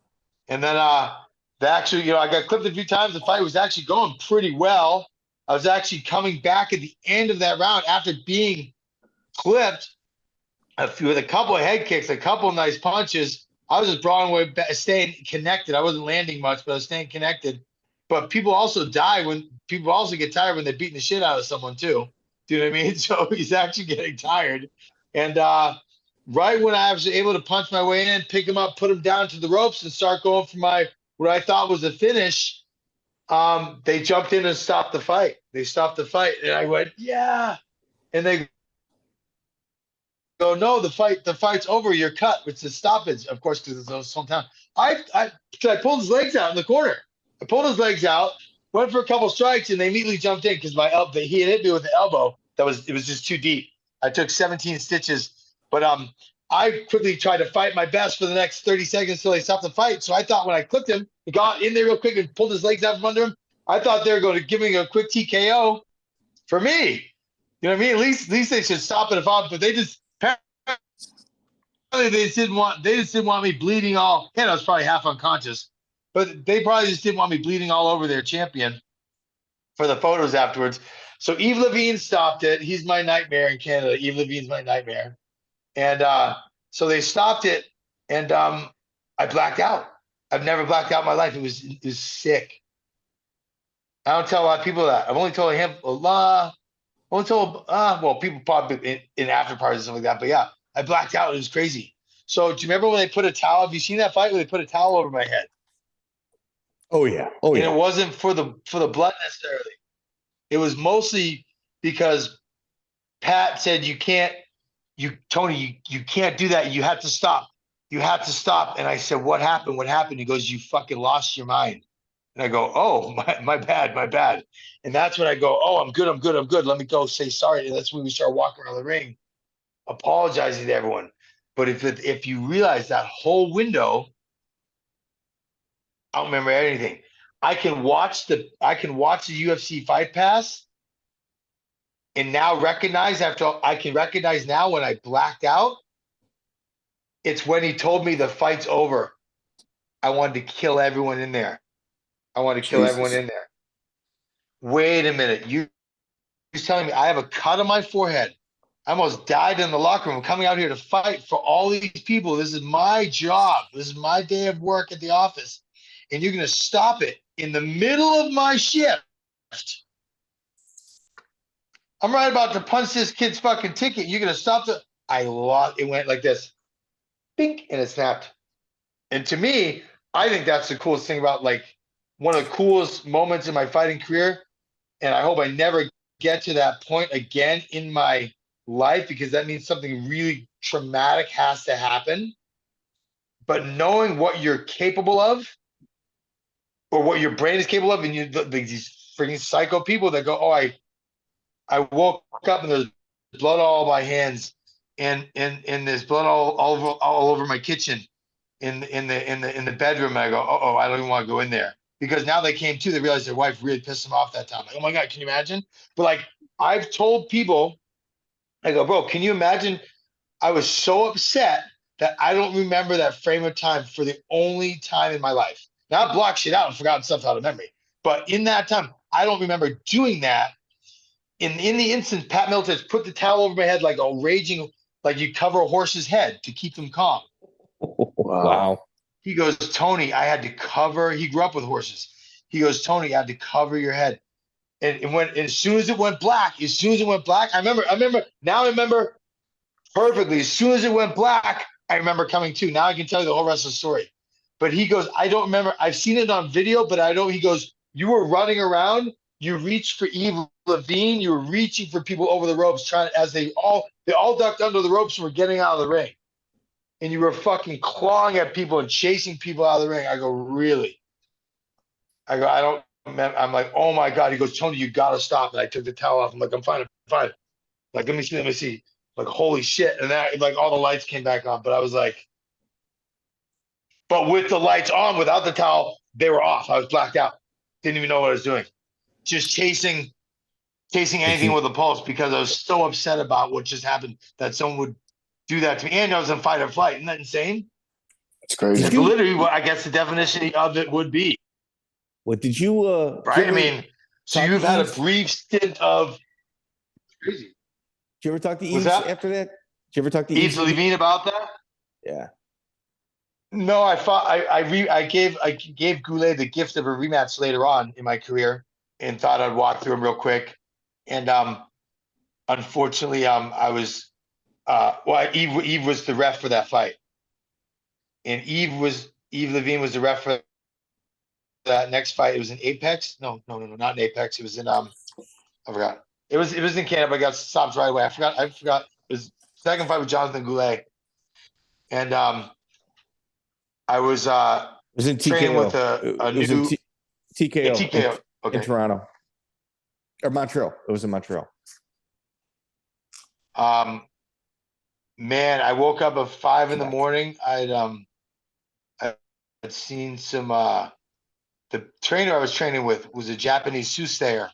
And then I got clipped a few times. The fight was actually going pretty well. I was actually coming back at the end of that round after being clipped with a couple of head kicks, a couple of nice punches. I was just Broadway staying connected. I wasn't landing much, but I was staying connected. But people also get tired when they're beating the shit out of someone too. Do you know what I mean? So he's actually getting tired. And right when I was able to punch my way in, pick him up, put him down to the ropes, and start going for what I thought was a finish, they jumped in and stopped the fight. And I went, yeah. And they go, no, the fight's over. You're cut. It's a stoppage, of course, because it's his hometown. I pulled his legs out in the corner. I pulled his legs out, went for a couple strikes, and they immediately jumped in because he had hit me with the elbow. It was just too deep. I took 17 stitches, but I quickly tried to fight my best for the next 30 seconds till they stopped the fight. So I thought when I clipped him, he got in there real quick and pulled his legs out from under him. I thought they were going to give me a quick TKO for me. You know what I mean? At least they should stop it but they just didn't want me bleeding all. And I was probably half unconscious, but they probably just didn't want me bleeding all over their champion for the photos afterwards. So Yves Levine stopped it. He's my nightmare in Canada. Yves Levine's my nightmare. And so they stopped it, and I blacked out. I've never blacked out in my life. It was sick. I don't tell a lot of people that. I've only told a lot. People probably in after parties and stuff like that. But yeah, I blacked out. It was crazy. So do you remember when they put a towel? Have you seen that fight where they put a towel over my head? Oh yeah. Oh And yeah. it wasn't for the blood necessarily. It was mostly because Pat said Tony, you can't do that. You have to stop. You have to stop. And I said, what happened? What happened? He goes, you fucking lost your mind. And I go, oh, my bad, my bad. And that's when I go, oh, I'm good. Let me go say sorry. And that's when we start walking around the ring, apologizing to everyone. But if you realize that whole window, I don't remember anything. I can watch the UFC Fight Pass and now I can recognize now when I blacked out, it's when he told me the fight's over. I wanted to kill everyone in there. Wait a minute. He's telling me I have a cut on my forehead. I almost died in the locker room. I'm coming out here to fight for all these people. This is my job. This is my day of work at the office. And you're going to stop it in the middle of my shift. I'm right about to punch this kid's fucking ticket. You're going to stop I lost. It went like this. Bink, and it snapped. And to me, I think that's the coolest thing about, like, one of the coolest moments in my fighting career. And I hope I never get to that point again in my life, because that means something really traumatic has to happen. But knowing what you're capable of, or what your brain is capable of, and these freaking psycho people that go, oh, I woke up and there's blood all over my hands, and there's blood all over my kitchen, in the bedroom. And I go, oh, I don't even want to go in there, because now they came to, they realized their wife really pissed them off that time. Like, oh my God, can you imagine? But like, I've told people, I go, bro, can you imagine? I was so upset that I don't remember that frame of time for the only time in my life. Now I blocked shit out and forgotten stuff out of memory. But in that time, I don't remember doing that. In the instance, Pat Miletich put the towel over my head like a raging, like you cover a horse's head to keep them calm. Wow. He goes, Tony, I had to cover. He grew up with horses. He goes, Tony, I had to cover your head. And as soon as it went black, I remember perfectly. As soon as it went black, I remember coming to. Now I can tell you the whole rest of the story. But he goes, I don't remember. I've seen it on video, but I don't. He goes, you were running around. You reached for Levine. You were reaching for people over the ropes, as they all ducked under the ropes and were getting out of the ring. And you were fucking clawing at people and chasing people out of the ring. I go, really? I go, I don't remember. I'm like, oh my God. He goes, Tony, you got to stop. And I took the towel off. I'm like, I'm fine. Like, let me see. Like, holy shit. And that, like, all the lights came back on. But I was like, but with the lights on, without the towel, they were off. I was blacked out. Didn't even know what I was doing. Just chasing anything with a pulse, because I was so upset about what just happened, that someone would do that to me. And I was in fight or flight. Isn't that insane? It's crazy. It's literally what I guess the definition of it would be. What did you right? I mean, so you've had a brief stint of crazy. Did you ever talk to Yves after that? Did you ever talk to Yves Levine about that? Yeah. No, I gave Goulet the gift of a rematch later on in my career, and thought I'd walk through him real quick. And unfortunately, I was Yves was the ref for that fight, and Yves Levine was the ref for that next fight. It was in Apex. No, not in Apex. It was in I forgot. It was in Canada, but I got stopped right away. I forgot. It was second fight with Jonathan Goulet, and I was it was in training TKO. with a new TKO. TKO. Okay. In Toronto or Montreal. It was in Montreal. Man, I woke up at 5 in the morning. I'd seen some. The trainer I was training with was a Japanese soothsayer,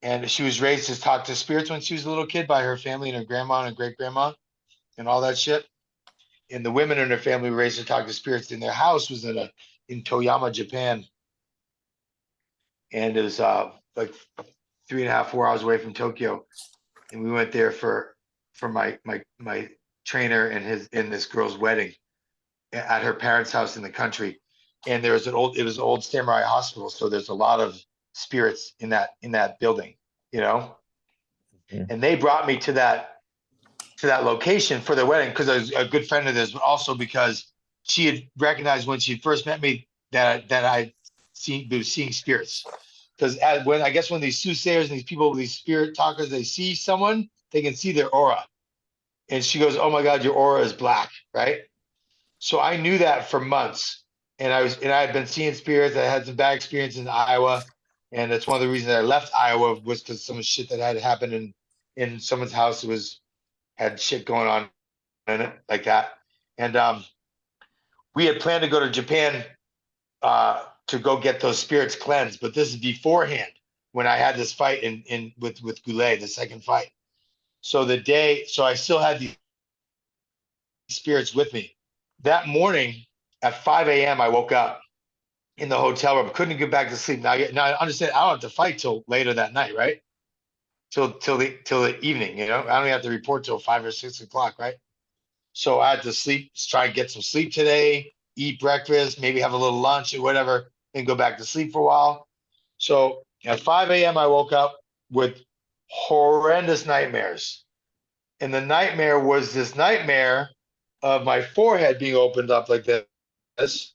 and she was raised to talk to spirits when she was a little kid by her family and her grandma and great grandma and all that shit. And the women in her family were raised to talk to spirits. And their house was in Toyama, Japan, and it was like 3.5, 4 hours away from Tokyo. And we went there for my trainer and this girl's wedding at her parents' house in the country. And it was an old samurai hospital, so there's a lot of spirits in that building, you know. Yeah. And they brought me to that to that location for their wedding because I was a good friend of theirs, but also because she had recognized when she first met me that I was seeing spirits. Because when these soothsayers and these people, these spirit talkers, they see someone, they can see their aura. And she goes, "Oh my God, your aura is black," right? So I knew that for months, and I had been seeing spirits. I had some bad experiences in Iowa, and that's one of the reasons I left Iowa was because some shit that had happened in someone's house had shit going on in it like that. And we had planned to go to Japan to go get those spirits cleansed, but this is beforehand when I had this fight with Goulet, the second fight. So I still had the spirits with me. That morning at 5 a.m., I woke up in the hotel room, couldn't get back to sleep. Now I understand I don't have to fight till later that night, right? Till the evening, I don't even have to report till 5 or 6 o'clock, right? So I had to sleep, try and get some sleep today, eat breakfast, maybe have a little lunch or whatever, and go back to sleep for a while. So at 5 a.m., I woke up with horrendous nightmares. And the nightmare was this nightmare of my forehead being opened up like this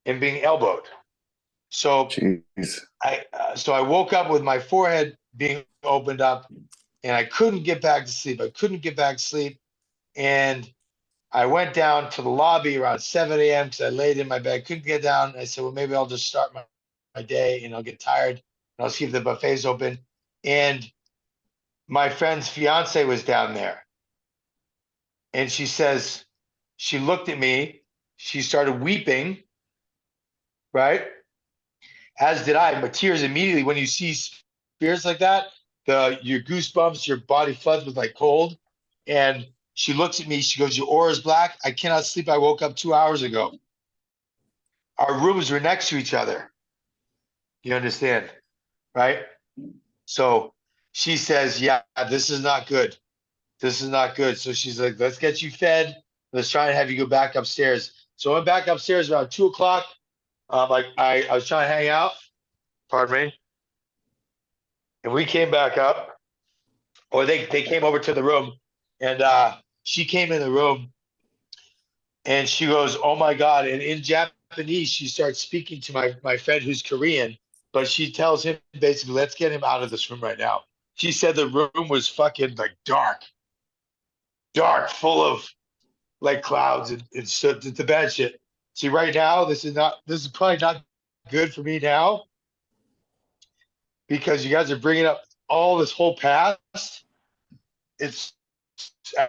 and being elbowed. So Jeez. I woke up with my forehead being opened up and I couldn't get back to sleep. And I went down to the lobby around 7 a.m. because I laid in my bed, couldn't get down. I said, well, maybe I'll just start my day and I'll get tired and I'll see if the buffet's open. And my friend's fiance was down there. And she says, she looked at me, she started weeping, right? As did I. My tears immediately. When you see spirits like that, your goosebumps, your body floods with like cold. And she looks at me, she goes, your aura is black. I cannot sleep. I woke up 2 hours ago. Our rooms were next to each other. You understand, right? So she says, yeah, this is not good. This is not good. So she's like, let's get you fed. Let's try and have you go back upstairs. So I went back upstairs around 2 o'clock. I was trying to hang out. Pardon me. And we came back up. Or they came over to the room. And she came in the room. And she goes, oh, my God. And in Japanese, she starts speaking to my friend who's Korean. But she tells him basically, let's get him out of this room right now. She said the room was fucking like dark, full of like clouds and shit. The bad shit. See, right now, this is probably not good for me now because you guys are bringing up all this whole past. It's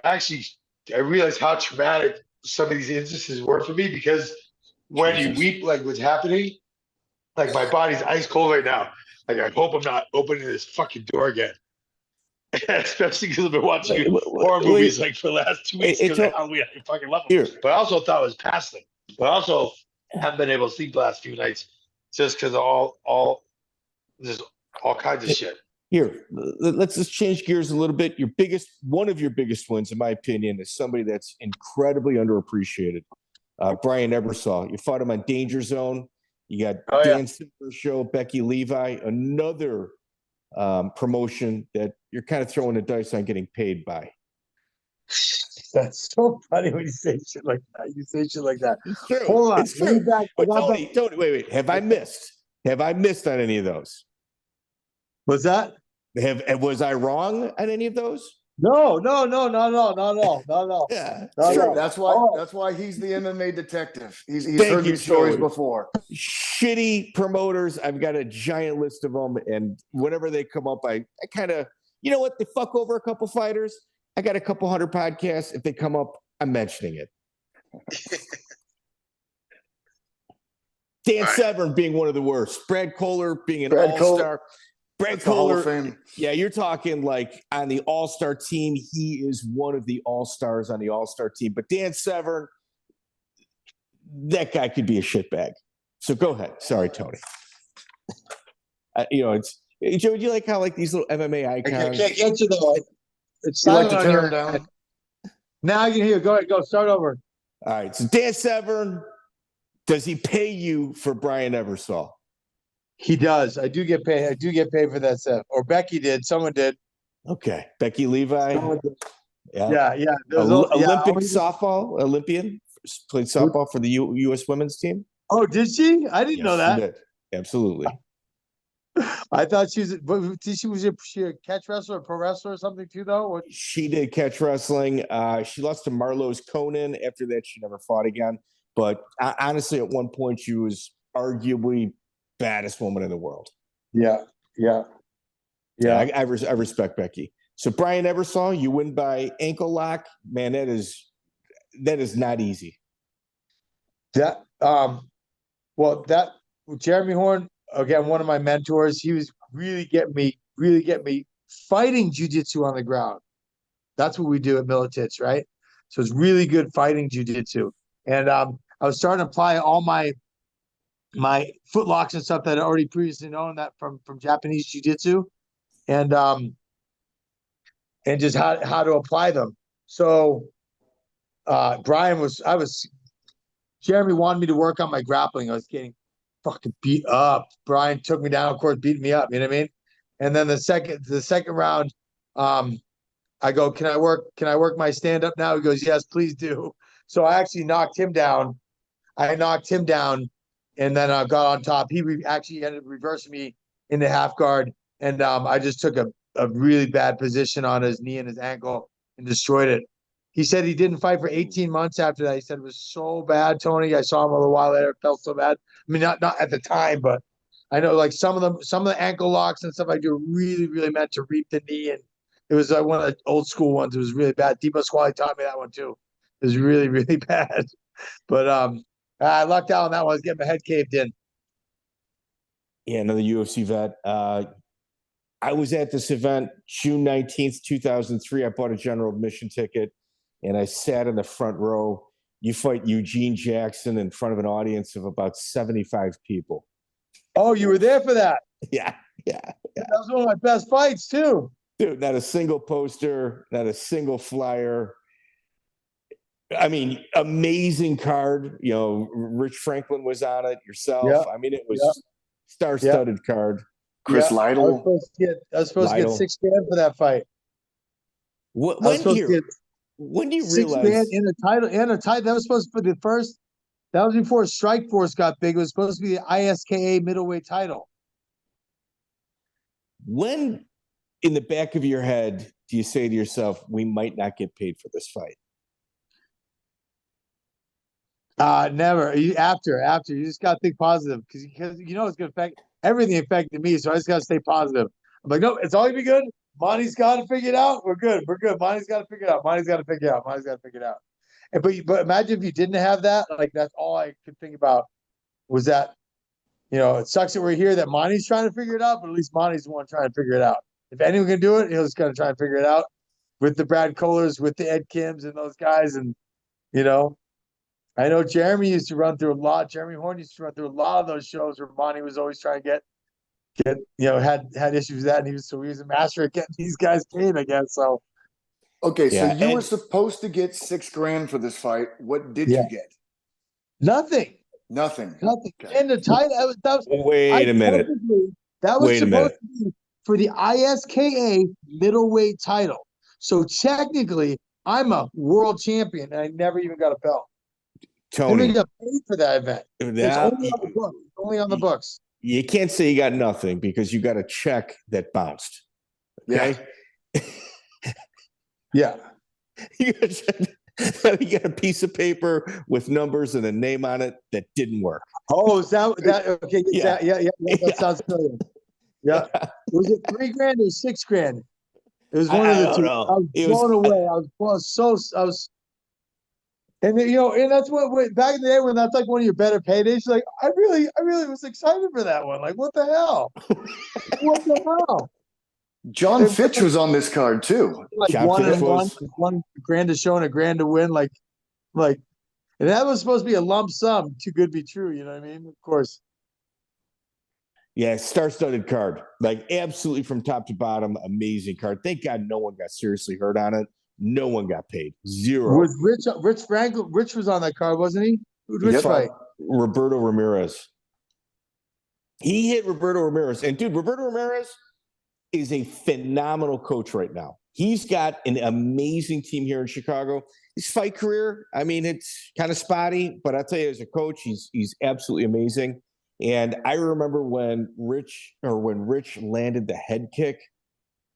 actually, I realize how traumatic some of these instances were for me because when you weep, like what's happening, like my body's ice cold right now. Like I hope I'm not opening this fucking door again. Especially because I've been watching horror movies like for the last 2 weeks because of Halloween. I fucking love them. But I also thought it was past them. But I also haven't been able to sleep the last few nights just because of all kinds of shit. Here, let's just change gears a little bit. One of your biggest wins, in my opinion, is somebody that's incredibly underappreciated. Brian Ebersol. You fought him on Danger Zone. You got Dan Silver's show, Becky Levi, another promotion that you're kind of throwing the dice on getting paid by. That's so funny when you say shit like that. You say shit like that. It's true. Hold on. It's true. But Tony, wait. Have I missed on any of those? What's that? Was I wrong on any of those? No. Yeah, no. That's why he's the MMA detective. He's heard these stories before. Shitty promoters. I've got a giant list of them, and whenever they come up, I kind of, you know what? They fuck over a couple fighters. I got a couple hundred podcasts. If they come up, I'm mentioning it. Dan Severn being one of the worst. Brad Kohler being an all-star. Brad Kohler, yeah, you're talking like on the all-star team. He is one of the all-stars on the all-star team. But Dan Severn, that guy could be a shitbag. So go ahead. Sorry, Tony. It's Joe. Do you like how like these little MMA icons? I can't get you though. It's you like to tear him down. Now I can hear. Go ahead. Go start over. All right. So Dan Severn, does he pay you for Brian Ebersol? He does. I do get paid. I do get paid for that stuff. Or Becky did. Someone did. Okay. Becky Levi. Yeah. Olympic softball Olympian, played softball for the U.S. women's team. Oh, did she? I didn't know that. She did. Absolutely. I thought she was. Was she a catch wrestler, or pro wrestler, or something too? Though she did catch wrestling. She lost to Marlowe's Conan. After that, she never fought again. But honestly, at one point, she was arguably baddest woman in the world. Yeah. I respect Becky. So Brian Ebersol, you win by ankle lock. Man, that is not easy. Jeremy Horn, again, one of my mentors, he was really getting me fighting jiu-jitsu on the ground. That's what we do at Miletich, right? So it's really good fighting jiu-jitsu. And I was starting to apply all my foot locks and stuff that I already previously known that from Japanese jiu-jitsu, and just how to apply them. So Jeremy wanted me to work on my grappling. I was getting fucking beat up. Brian took me down, of course, beating me up. You know what I mean? And then the second round, I go, can I work my stand up now? He goes, yes, please do. So I actually knocked him down. And then I got on top. He actually ended up reversing me into half guard, and I just took a really bad position on his knee and his ankle and destroyed it. He said he didn't fight for 18 months after that. He said it was so bad, Tony. I saw him a little while later. It felt so bad. I mean, not at the time, but I know like some of the ankle locks and stuff I do really, really meant to reap the knee, and it was one of the old school ones. It was really bad. DePasquale taught me that one too. It was really, really bad. But I lucked out on that one. I was getting my head caved in. Yeah, another UFC vet. I was at this event June 19th, 2003. I bought a general admission ticket, and I sat in the front row. You fight Eugene Jackson in front of an audience of about 75 people. Oh, you were there for that? Yeah. That was one of my best fights, too. Dude, not a single poster, not a single flyer. I mean, amazing card. You know, Rich Franklin was on it, yourself. Yeah. I mean, it was star-studded card. Chris Lytle. I was supposed to get $6,000 for that fight. When do you realize $6,000 in a title? That was supposed to be the first. That was before Strikeforce got big. It was supposed to be the ISKA middleweight title. When, in the back of your head, do you say to yourself, "We might not get paid for this fight"? Never. After you just gotta think positive because you know it's gonna affect everything. Affected me, so I just gotta stay positive. I'm like, no, it's all gonna be good. Monty's got to figure it out. We're good. Monty's got to figure it out. And but imagine if you didn't have that. Like that's all I could think about was that. You know, it sucks that we're here. That Monty's trying to figure it out, but at least Monty's the one trying to figure it out. If anyone can do it, he'll just gotta try and figure it out with the Brad Kohlers, with the Ed Kims, and those guys, and you know. I know Jeremy used to run through a lot. Jeremy Horn used to run through a lot of those shows where Monty was always trying to get had issues with that, and he was a master at getting these guys paid, I guess. So okay, so you were supposed to get $6,000 for this fight. What did you get? Nothing. Okay. And the title Wait a minute. That was supposed to be for the ISKA middleweight title. So technically, I'm a world champion, and I never even got a belt. Tony, I got paid for that event. It's only on the books. You can't say you got nothing because you got a check that bounced. Okay. Yeah. You got a pice of paper with numbers and a name on it that didn't work. Oh, is that okay? Yeah. That sounds familiar. Yeah. Was it $3,000 or $6,000? It was one of the two. I was blown away. I was. And then, and that's what back in the day when that's like one of your better paydays. Like I really was excited for that one. Like what the hell? What the hell? John Fitch was on this card too. Like John Fitch was $1,000 to show and $1,000 to win. Like, and that was supposed to be a lump sum. Too good to be true. You know what I mean? Of course. Yeah, star-studded card. Like absolutely from top to bottom, amazing card. Thank God no one got seriously hurt on it. No one got paid. Zero. Was Rich Franklin? Rich was on that card, wasn't he? Who did Rich fight? Roberto Ramirez. He hit Roberto Ramirez. And dude, Roberto Ramirez is a phenomenal coach right now. He's got an amazing team here in Chicago. His fight career, I mean, it's kind of spotty, but I'll tell you, as a coach, he's absolutely amazing. And I remember when Rich landed the head kick,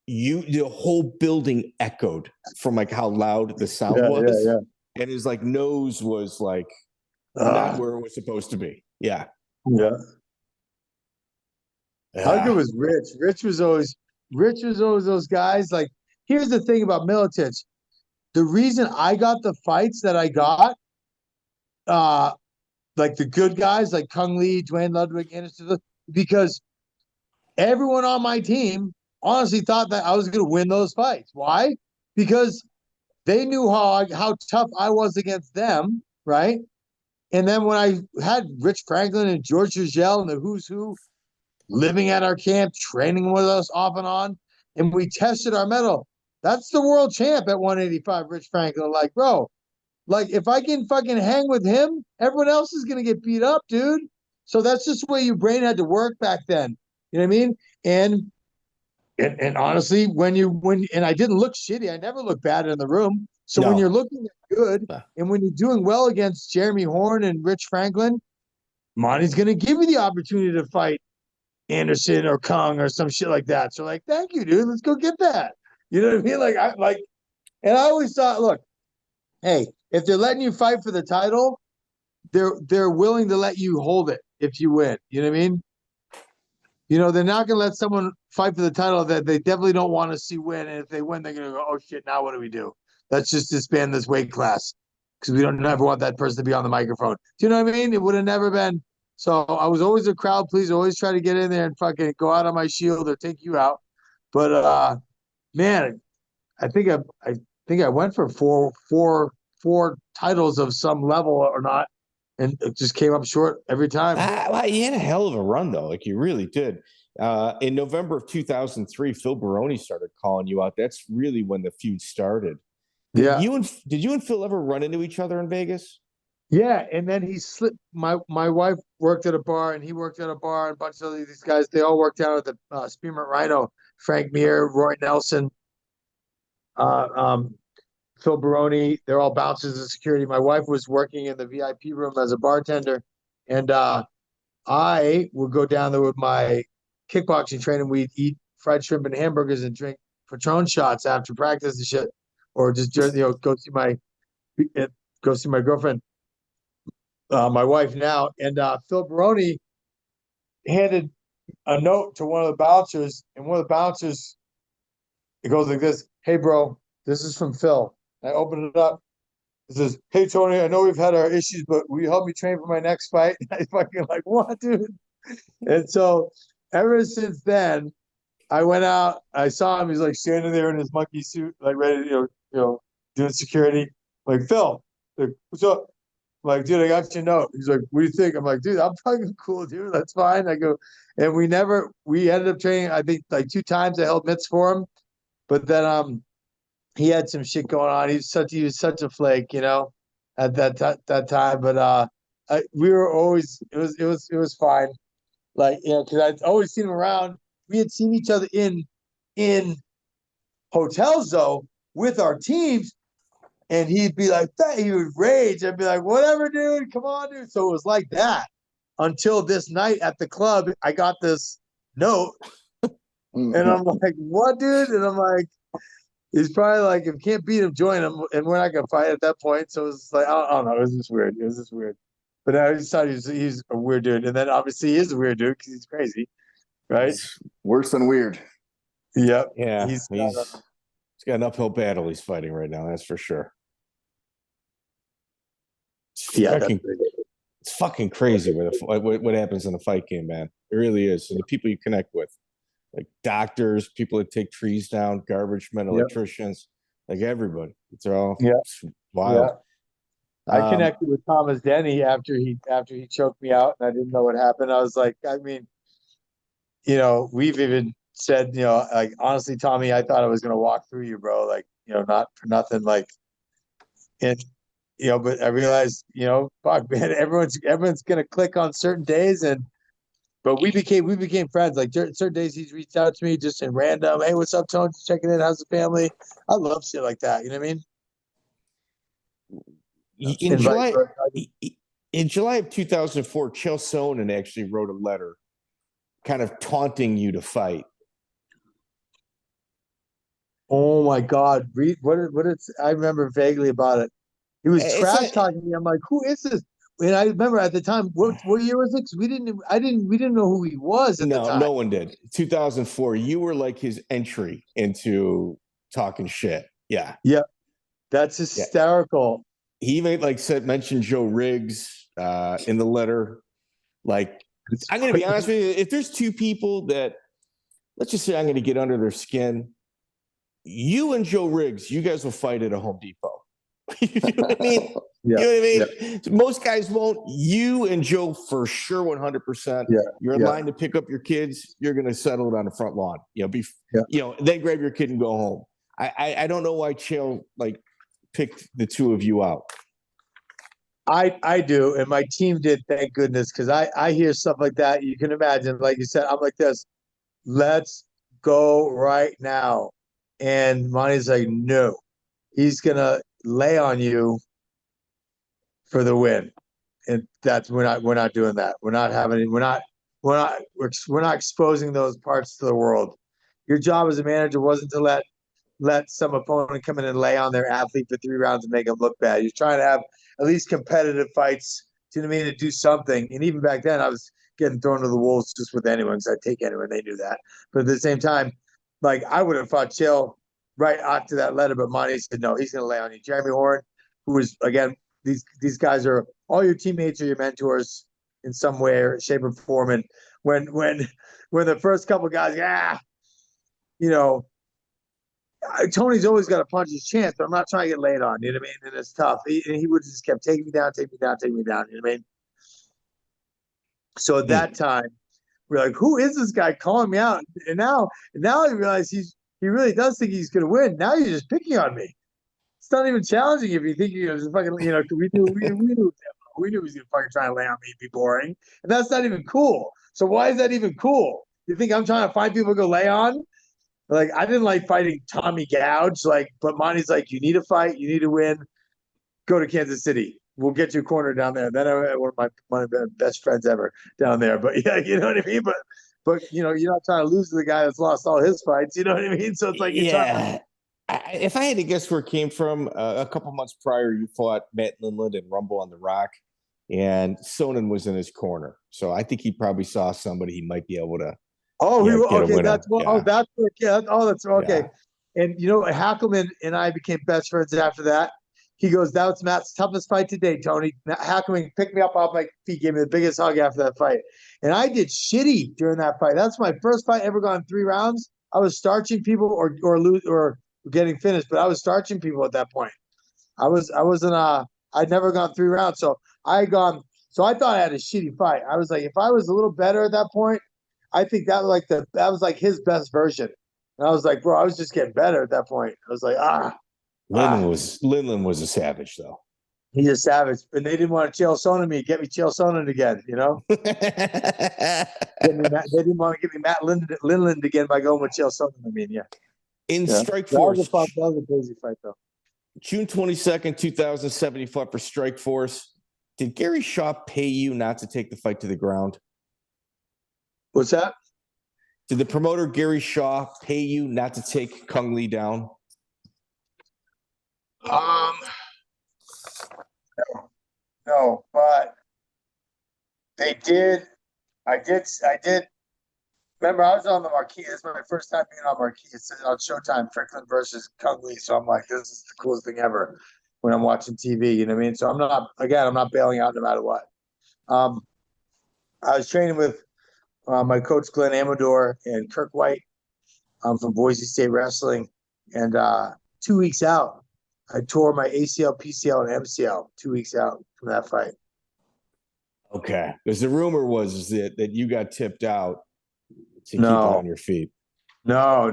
the whole building echoed from like how loud the sound was. Yeah. And his like nose was like not where it was supposed to be. Yeah. How good was Rich? Rich was always those guys. Like, here's the thing about Miletich. The reason I got the fights that I got, like the good guys like Kung Lee, Dwayne Ludwig, Anderson, because everyone on my team honestly thought that I was going to win those fights. Why? Because they knew how tough I was against them, right? And then when I had Rich Franklin and George Giselle and the who's who living at our camp, training with us off and on, and we tested our mettle. That's the world champ at 185, Rich Franklin. Like, bro, like if I can fucking hang with him, everyone else is gonna get beat up, dude. So that's just the way your brain had to work back then. You know what I mean? And honestly, when I didn't look shitty, I never looked bad in the room. So when you're looking good and when you're doing well against Jeremy Horn and Rich Franklin, Monty's gonna give you the opportunity to fight Anderson or Kung or some shit like that. So like, thank you, dude. Let's go get that. You know what I mean? And I always thought, look, hey, if they're letting you fight for the title, they're willing to let you hold it if you win. You know what I mean? You know, they're not gonna let someone fight for the title that they definitely don't want to see win. And if they win, they're gonna go, oh shit, now what do we do? Let's just disband this weight class because we don't never want that person to be on the microphone. Do you know what I mean? It would have never been. So I was always a crowd pleaser, always try to get in there and fucking go out on my shield or take you out. But man, I think I went for four titles of some level or not, and it just came up short every time. Well, you had a hell of a run though, like you really did. In November of 2003, Phil Baroni started calling you out. That's really when the feud started. Did you and Phil ever run into each other in Vegas? Yeah, and then he slipped. My wife worked at a bar, and he worked at a bar, and a bunch of these guys. They all worked out at the Spearmint Rhino. Frank Mir, Roy Nelson, Phil Baroni. They're all bouncers and security. My wife was working in the VIP room as a bartender, and I would go down there with my kickboxing training. We'd eat fried shrimp and hamburgers and drink Patron shots after practice and shit, or just go see my girlfriend. My wife now, and Phil Baroni handed a note to one of the bouncers, and one of the bouncers, it goes like this: "Hey, bro, this is from Phil." I open it up. It says, "Hey, Tony, I know we've had our issues, but will you help me train for my next fight?" I fucking like, what, dude? And so ever since then, I went out. I saw him. He's like standing there in his monkey suit, like ready to, doing security. Like, Phil, like, what's up? I'm like, dude, I got your note. He's like, what do you think? I'm like, dude, I'm fucking cool, dude. That's fine. I go, and we ended up training, I think, like 2 times. I held mitts for him, but then he had some shit going on. He was such a flake, at that time. But we were always, it was fine. Like, because I'd always seen him around. We had seen each other in hotels though with our teams. And he'd be like that. He would rage. I'd be like, whatever, dude. Come on, dude. So it was like that until this night at the club. I got this note, and I'm like, what, dude? And I'm like, he's probably like, if you can't beat him, join him. And we're not gonna fight at that point. So it was like, I don't know. It was just weird. But I just thought he's a weird dude. And then obviously he is a weird dude because he's crazy, right? It's worse than weird. Yep. Yeah. He's got an uphill battle he's fighting right now. That's for sure. It's fucking crazy what happens in the fight game, man. It really is. And the people you connect with, like doctors, people that take trees down, garbage men, electricians, like everybody. It's all wild. Yeah. I connected with Thomas Denny after he choked me out, and I didn't know what happened. I was like, I mean, we've even said, like, honestly, Tommy, I thought I was gonna walk through you, bro. Like, not for nothing, like, and. But I realized, fuck, man, everyone's gonna click on certain days, But we became friends. Like certain days he's reached out to me just in random. Hey, what's up, Tony? Just checking in. How's the family? I love shit like that. You know what I mean? In July of 2004, Chael Sonnen actually wrote a letter kind of taunting you to fight. Oh my God. Read what it's I remember vaguely about it. He was trash talking to me. I'm like, who is this? And I remember at the time, what year was it? 'Cause we didn't know who he was at the time. No one did. 2004, you were like his entry into talking shit. Yeah. Yeah. That's hysterical. He even mentioned Joe Riggs in the letter. Like, I'm going to be honest with you. If there's two people that, let's just say I'm going to get under their skin, you and Joe Riggs, you guys will fight at a Home Depot. You know what I mean? Yeah, you know what I mean? Yeah. Most guys won't. You and Joe for sure, 100%. Yeah, you're in line to pick up your kids. You're going to settle it on the front lawn. Then grab your kid and go home. I don't know why Chael picked the two of you out. I do, and my team did. Thank goodness, because I hear stuff like that. You can imagine, like you said, I'm like this. Let's go right now, and Monty's like, no, he's gonna lay on you for the win, and that's we're not doing that. We're not exposing those parts to the world. Your job as a manager wasn't to let some opponent come in and lay on their athlete for 3 rounds and make them look bad. You're trying to have at least competitive fights. Do you know what I mean? To do something. And even back then, I was getting thrown to the wolves just with anyone because I'd take anyone. They knew that. But at the same time, I would have fought Chael right after that letter, but Monte said, no, he's going to lay on you. Jeremy Horn, who was, again, these guys are all your teammates or your mentors in some way or shape or form. And when the first couple guys, Tony's always got to punch his chance, but I'm not trying to get laid on. You know what I mean? And it's tough. He would just kept taking me down. You know what I mean? So at that time, we're like, who is this guy calling me out? And now I realize he really does think he's going to win. Now you're just picking on me. It's not even challenging if you think you're just fucking, we knew he was going to fucking try and lay on me and be boring. And that's not even cool. So why is that even cool? You think I'm trying to find people to go lay on? Like, I didn't like fighting Tommy Gouge, but Monty's like, you need to fight, you need to win. Go to Kansas City. We'll get you a corner down there. Then I one of my best friends ever down there. But yeah, you know what I mean? But you're not trying to lose to the guy that's lost all his fights. You know what I mean? So it's like, if I had to guess where it came from, a couple months prior, you fought Matt Lindland and Rumble on the Rock, and Sonnen was in his corner. So I think he probably saw somebody he might be able to. Okay. That's okay. Yeah. And Hackelman and I became best friends after that. He goes, "That was Matt's toughest fight today, Tony." Hackelman picked me up off my feet, gave me the biggest hug after that fight, and I did shitty during that fight. That's my first fight ever gone 3 rounds. I was starching people or lose or getting finished, but I was starching people at that point. I'd never gone 3 rounds, so I thought I had a shitty fight. I was like, if I was a little better at that point, I think that was like his best version. And I was like, bro, I was just getting better at that point. I was like, Lindland was a savage though. He's a savage, and they didn't want to Chael Sonnen me. Get me Chael Sonnen again, They didn't want to give me Matt Lindland again by going with Chael Sonnen. I mean, yeah. Strikeforce. That was a crazy fight though. June 22nd, 2007, he fought for Strikeforce. Did Gary Shaw pay you not to take the fight to the ground? What's that? Did the promoter Gary Shaw pay you not to take Kung Lee down? No, but they did. I did. Remember, I was on the marquee. This is my first time being on marquee. It's on Showtime, Fryklund versus Kung Lee. So I'm like, this is the coolest thing ever when I'm watching TV. You know what I mean? So I'm not bailing out no matter what. I was training with my coach Glenn Amador and Kirk White from Boise State Wrestling, and 2 weeks out, I tore my ACL, PCL, and MCL 2 weeks out from that fight. Okay, because the rumor was that you got tipped out to keep it on your feet. No.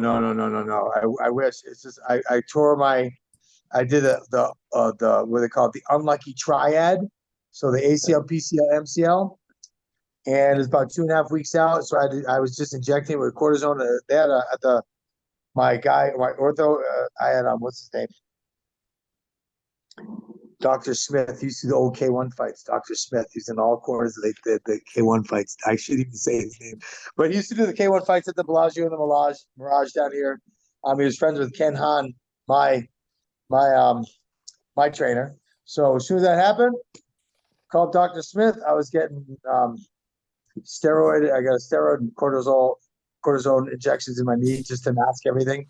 I wish. It's just I tore my. I did the what they call it, the unlucky triad. So the ACL, PCL, MCL. and it's about 2.5 weeks out. So I was just injecting with cortisone. They had my ortho. I had what's his name? Dr. Smith. He used to do the old K1 fights. Dr. Smith. He's in all corners of the K1 fights. I shouldn't even say his name, but he used to do the K1 fights at the Bellagio and the Mirage down here. He was friends with Ken Hahn, my trainer. So as soon as that happened, called Dr. Smith. I was getting steroid. I got a steroid and cortisone injections in my knee just to mask everything.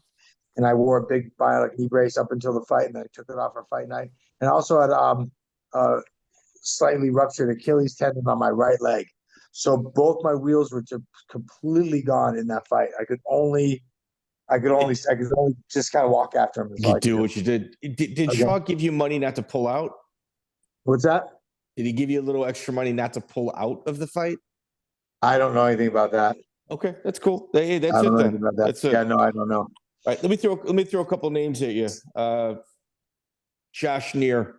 And I wore a big bionic knee brace up until the fight, and then I took it off for fight night. And I also had slightly ruptured Achilles tendon on my right leg. So both my wheels were completely gone in that fight. I could only just kind of walk after him. You do what you did. Did Shaw give you money not to pull out? What's that? Did he give you a little extra money not to pull out of the fight? I don't know anything about that. Okay, that's cool. Hey, that's it then. That's it. Yeah, no, I don't know. All right, let me throw a couple names at you. Josh Neer.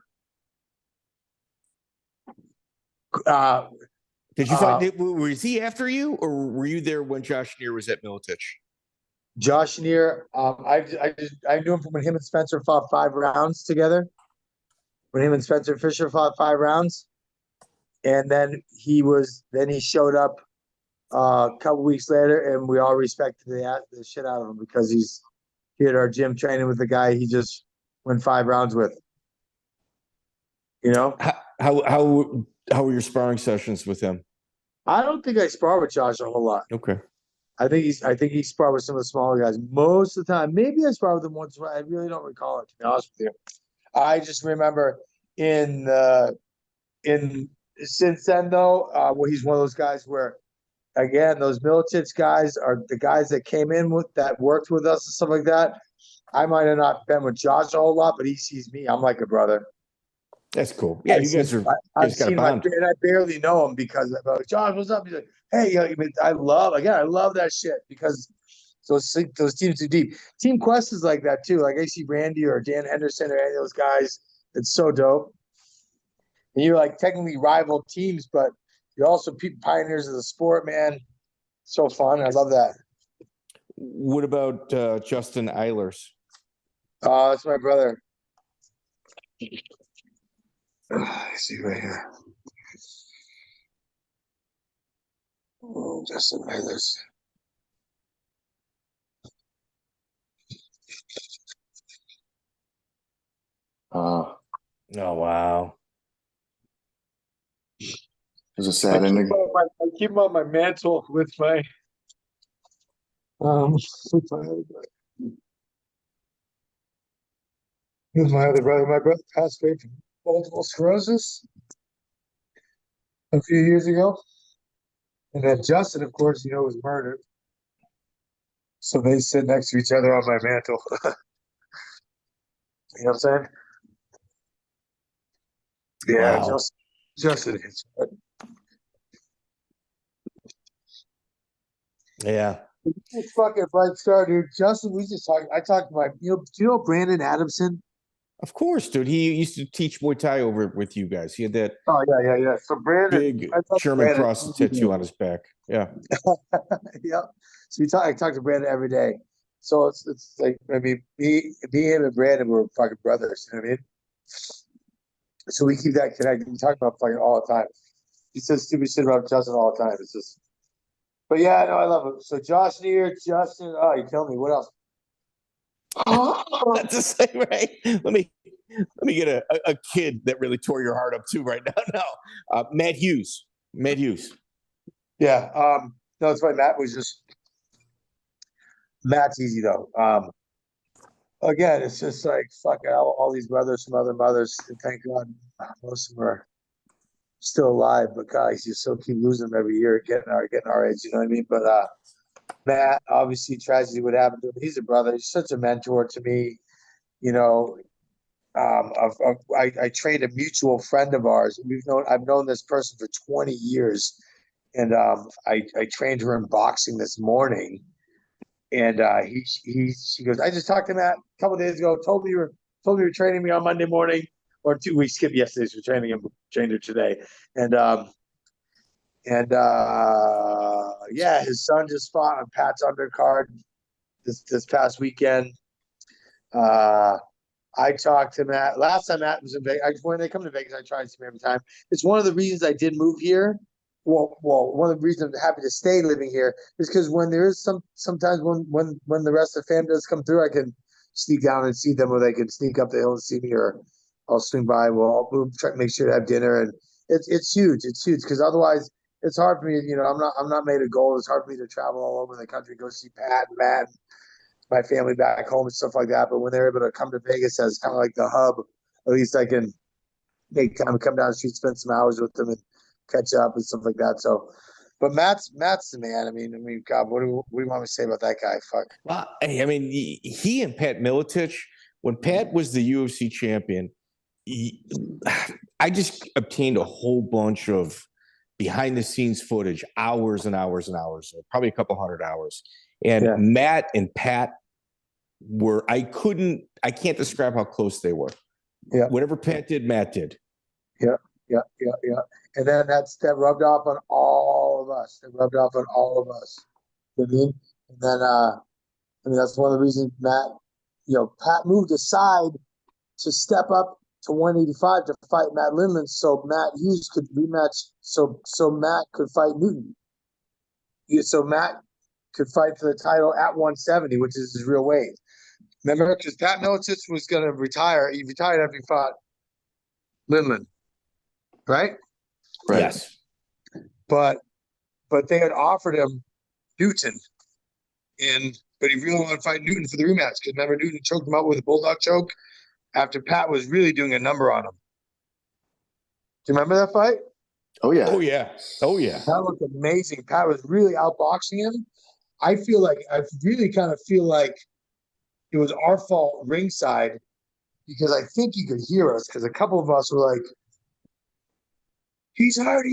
Did you find it? Was he after you, or were you there when Josh Neer was at Miletich? Josh Neer, I knew him from when him and Spencer fought 5 rounds together. When him and Spencer Fisher fought 5 rounds, and then he showed up a couple weeks later, and we all respected the shit out of him because he's here at our gym training with the guy he just went 5 rounds with. You know, how were your sparring sessions with him? I don't think I spar with Josh a whole lot. Okay. I think he sparred with some of the smaller guys most of the time. Maybe I sparred with him once. I really don't recall it, to be honest with you. I just remember since then though, well, he's one of those guys where, again, those Miletich guys are the guys that came in with that worked with us and stuff like that. I might have not been with Josh a whole lot, but he sees me. I'm like a brother. That's cool. Yeah, you guys got a bond. And I barely know him because I'm like, Josh, what's up? He's like, hey, I love that shit because those teams are deep. Team Quest is like that too. Like I see Randy or Dan Henderson or any of those guys. It's so dope. And you're like technically rival teams, but you're also pioneers of the sport, man. So fun. I love that. What about Justin Eilers? That's my brother. I see right here. Oh, Justin Eilers. Oh wow. It was a sad ending. I keep him on my mantle with my Here's my other brother. My brother passed away from multiple sclerosis a few years ago. And then Justin, of course, was murdered. So they sit next to each other on my mantle. You know what I'm saying? Yeah, Wow. Justin is. Yeah. It's fucking bright star, dude. Justin, I talked to my, do you know Brandon Adamson? Of course, dude. He used to teach Muay Thai over with you guys. He had that Yeah. So Brandon, big German cross tattoo on his back. Yeah. Yeah. So I talk to Brandon every day. So it's like, I mean, me, him, and Brandon were fucking brothers. You know what I mean? So we keep that connected. We talk about fucking all the time. He says stupid shit about Justin all the time. It's just, but yeah, no, I love him. So Josh Neer, Justin. Oh, you tell me what else? That's the same, right? Let me get a kid that really tore your heart up too right now. No, Matt Hughes. Yeah. No, it's funny. Matt's easy though. Again, it's just like fucking all these brothers from other mothers. And thank God, most of them are still alive. But guys, you still keep losing them every year, getting our age. You know what I mean? But Matt, obviously, tragedy would happen to him. He's a brother. He's such a mentor to me. I trained a mutual friend of ours. I've known this person for 20 years, and I trained her in boxing this morning. And she goes, I just talked to Matt a couple of days ago. Told me you were training me on Monday morning, or 2 weeks. Skipped yesterday's for training him. Trained her today, and And yeah, his son just fought on Pat's undercard this past weekend. I talked to Matt. Last time Matt was in Vegas, when they come to Vegas, I try to see him every time. It's one of the reasons I did move here. Well, one of the reasons I'm happy to stay living here is because when there is sometimes when the rest of the fam does come through, I can sneak down and see them, or they can sneak up the hill and see me, or I'll swing by. We'll try to make sure to have dinner, and it's huge. It's huge because otherwise it's hard for me. You know, I'm not made a goal. It's hard for me to travel all over the country, go see Pat and Matt, my family back home and stuff like that. But when they're able to come to Vegas as kind of like the hub, at least I can make time to come down the street, spend some hours with them, and catch up and stuff like that. So, but Matt's the man. I mean, God, what do you want me to say about that guy? Fuck. Well, hey, I mean, he and Pat Miletich, when Pat was the UFC champion, I just obtained a whole bunch of behind the scenes footage, hours and hours and hours, probably a couple 100 hours. And Matt and Pat I can't describe how close they were. Yeah. Whatever Pat did, Matt did. Yeah. And then that rubbed off on all of us. It rubbed off on all of us. You know what I mean? And then, that's one of the reasons Matt, Pat moved aside to step up to 185 to fight Matt Lindland, so Matt Hughes could rematch. So Matt could fight Newton. So Matt could fight for the title at 170, which is his real weight. Remember, because Pat Miletich was going to retire. He retired after he fought Lindland, right? Yes. But they had offered him Newton, but he really wanted to fight Newton for the rematch because remember Newton choked him out with a bulldog choke after Pat was really doing a number on him. Do you remember that fight? Oh yeah. That looked amazing. Pat was really outboxing him. I really kind of feel like it was our fault ringside because I think he could hear us because a couple of us were like, he's hurt.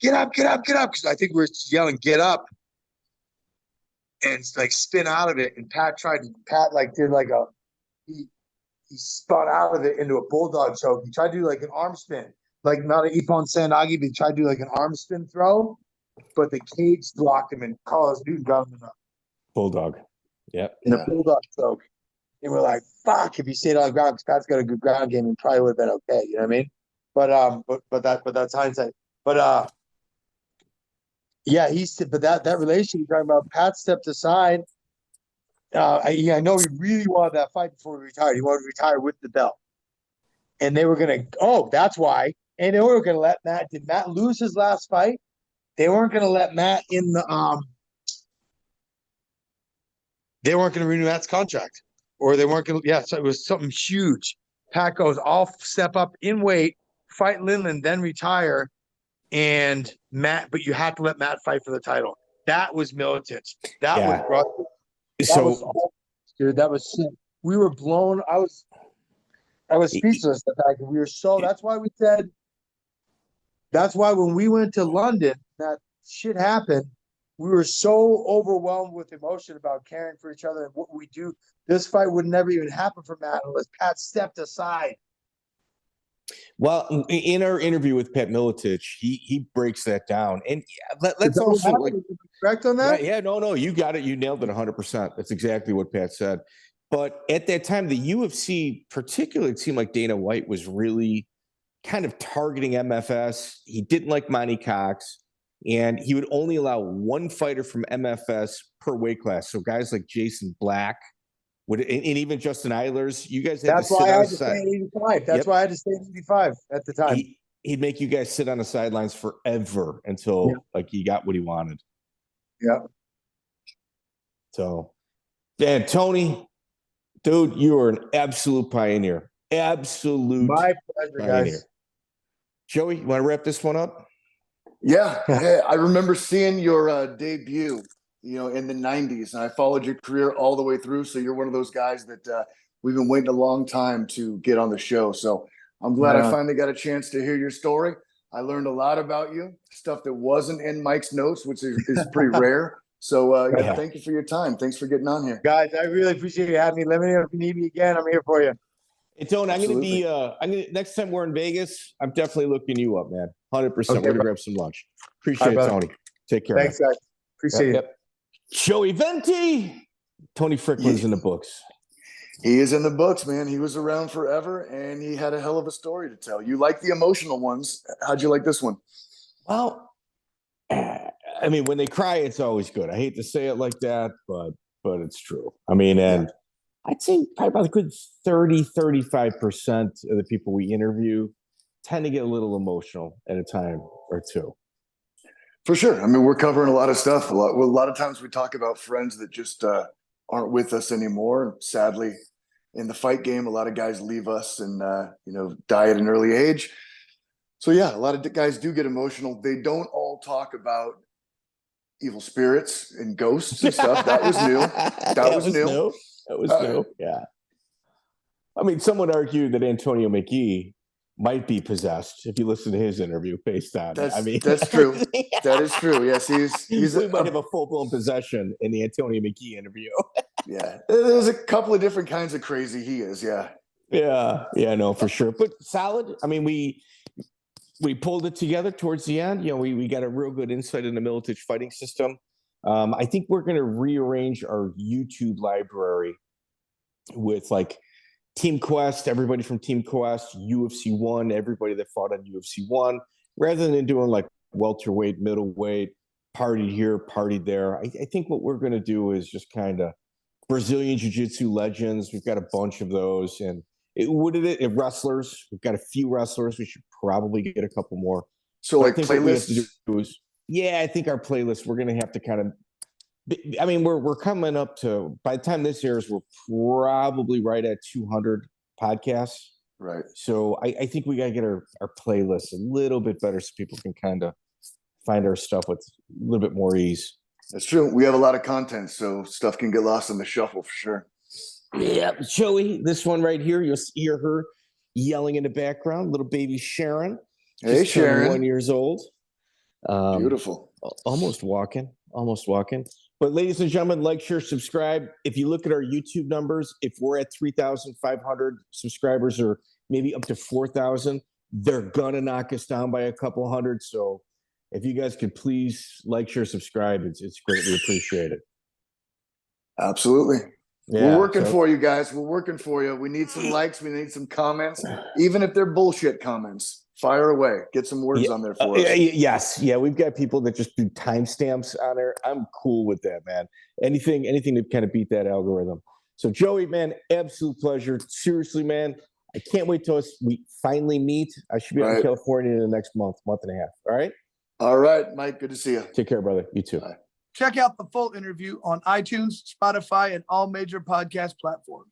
Get up. Because I think we were yelling, get up. And like spin out of it. And Pat he spun out of it into a bulldog choke. He tried to do like an arm spin. Like not an Ippon Sanagi, but he tried to do like an arm spin throw. But the cage blocked him and Carlos Newton got him in a bulldog. Yep. In a bulldog choke. And we're like, fuck, if he stayed on the ground, because Pat's got a good ground game, he probably would have been okay. You know what I mean? But that's hindsight. But yeah, that relationship you're talking about, Pat stepped aside. I know he really wanted that fight before he retired. He wanted to retire with the belt. And they were that's why. And they were gonna let Matt. Did Matt lose his last fight? They weren't gonna let Matt in the they weren't gonna renew Matt's contract. Or they weren't gonna so it was something huge. Pat goes, I'll step up in weight, fight Lindland, then retire. And Matt, but you have to let Matt fight for the title. That was Miletich. That was all, dude. That was sick. We were blown. I was speechless. The fact that we were so. That's why we said. That's why when we went to London, that shit happened. We were so overwhelmed with emotion about caring for each other and what we do. This fight would never even happen for Matt unless Pat stepped aside. Well, in our interview with Pat Miletich, he breaks that down. And let's also correct on that? Yeah, no, you got it. You nailed it 100%. That's exactly what Pat said. But at that time, the UFC, particularly, it seemed like Dana White was really kind of targeting MFS. He didn't like Monty Cox, and he would only allow one fighter from MFS per weight class. So guys like Jason Black, and even Justin Eilers, you guys had to sit on the side. That's why I had to stay at 85. That's why I had to stay at 85 at the time. He'd make you guys sit on the sidelines forever until he got what he wanted. Yeah. So, Dan, Tony, dude, you are an absolute pioneer. Absolute My pleasure, pioneer. guys. Joey, you want to wrap this one up? Yeah. I remember seeing your debut, in the 90s, and I followed your career all the way through. So you're one of those guys that we've been waiting a long time to get on the show. So I'm glad I finally got a chance to hear your story. I learned a lot about you, stuff that wasn't in Mike's notes, which is pretty rare. So thank you for your time. Thanks for getting on here. Guys, I really appreciate you having me. Let me know if you need me again. I'm here for you. Hey, Tony, I'm going to be next time we're in Vegas, I'm definitely looking you up, man. 100%. Okay, We're going to bro. grab some lunch. Appreciate it, brother. Tony. Take care. Thanks, man. guys. Appreciate it. Yep. Joey Venti. Tony Fryklund's in the books. He is in the books, man. He was around forever, and he had a hell of a story to tell. You like the emotional ones. How'd you like this one? Well, I mean, when they cry, it's always good. I hate to say it like that, but it's true. I mean, and I'd say probably about a good 35% of the people we interview tend to get a little emotional at a time or two. For sure. I mean, we're covering a lot of stuff. A lot of times we talk about friends that just aren't with us anymore. Sadly, in the fight game, a lot of guys leave us and die at an early age. So yeah, a lot of guys do get emotional. They don't all talk about evil spirits and ghosts and stuff. That was new. That was new. That was new. Yeah. I mean, some would argue that Antonio McGee might be possessed if you listen to his interview based on that's, it. I mean, that's true. That is true. Yes, we might have a full-blown possession in the Antonio McGee interview. Yeah. There's a couple of different kinds of crazy he is. Yeah. Yeah, no, for sure. But solid. I mean, we pulled it together towards the end. We got a real good insight in the Miletich Fighting System. I think we're going to rearrange our YouTube library with like Team Quest, everybody from Team Quest, UFC 1, everybody that fought on UFC 1, rather than doing like welterweight, middleweight, party here, party there. I think what we're going to do is just kind of Brazilian Jiu-Jitsu legends. We've got a bunch of those. And wrestlers. We've got a few wrestlers. We should probably get a couple more. So like playlists? I think our playlist, we're going to have to kind of, I mean, we're coming up to, by the time this airs, we're probably right at 200 podcasts. Right. So I think we got to get our playlist a little bit better so people can kind of find our stuff with a little bit more ease. That's true. We have a lot of content, so stuff can get lost in the shuffle for sure. Yeah, Joey, this one right here, you'll hear her yelling in the background, little baby Sharon. Hey, Sharon. 1 year old. Beautiful. Almost walking. But ladies and gentlemen, like, share, subscribe. If you look at our YouTube numbers, if we're at 3,500 subscribers or maybe up to 4,000, they're going to knock us down by a couple hundred. So if you guys could please like, share, subscribe, it's greatly appreciated. Absolutely. Yeah, we're working for you guys. We're working for you. We need some likes. We need some comments, even if they're bullshit comments. Fire away. Get some words on there for us. Yes. Yeah, we've got people that just do timestamps on there. I'm cool with that, man. Anything to kind of beat that algorithm. So, Joey, man, absolute pleasure. Seriously, man, I can't wait till we finally meet. I should be out in California in the next month and a half. All right? All right, Mike. Good to see you. Take care, brother. You too. Bye. Check out the full interview on iTunes, Spotify, and all major podcast platforms.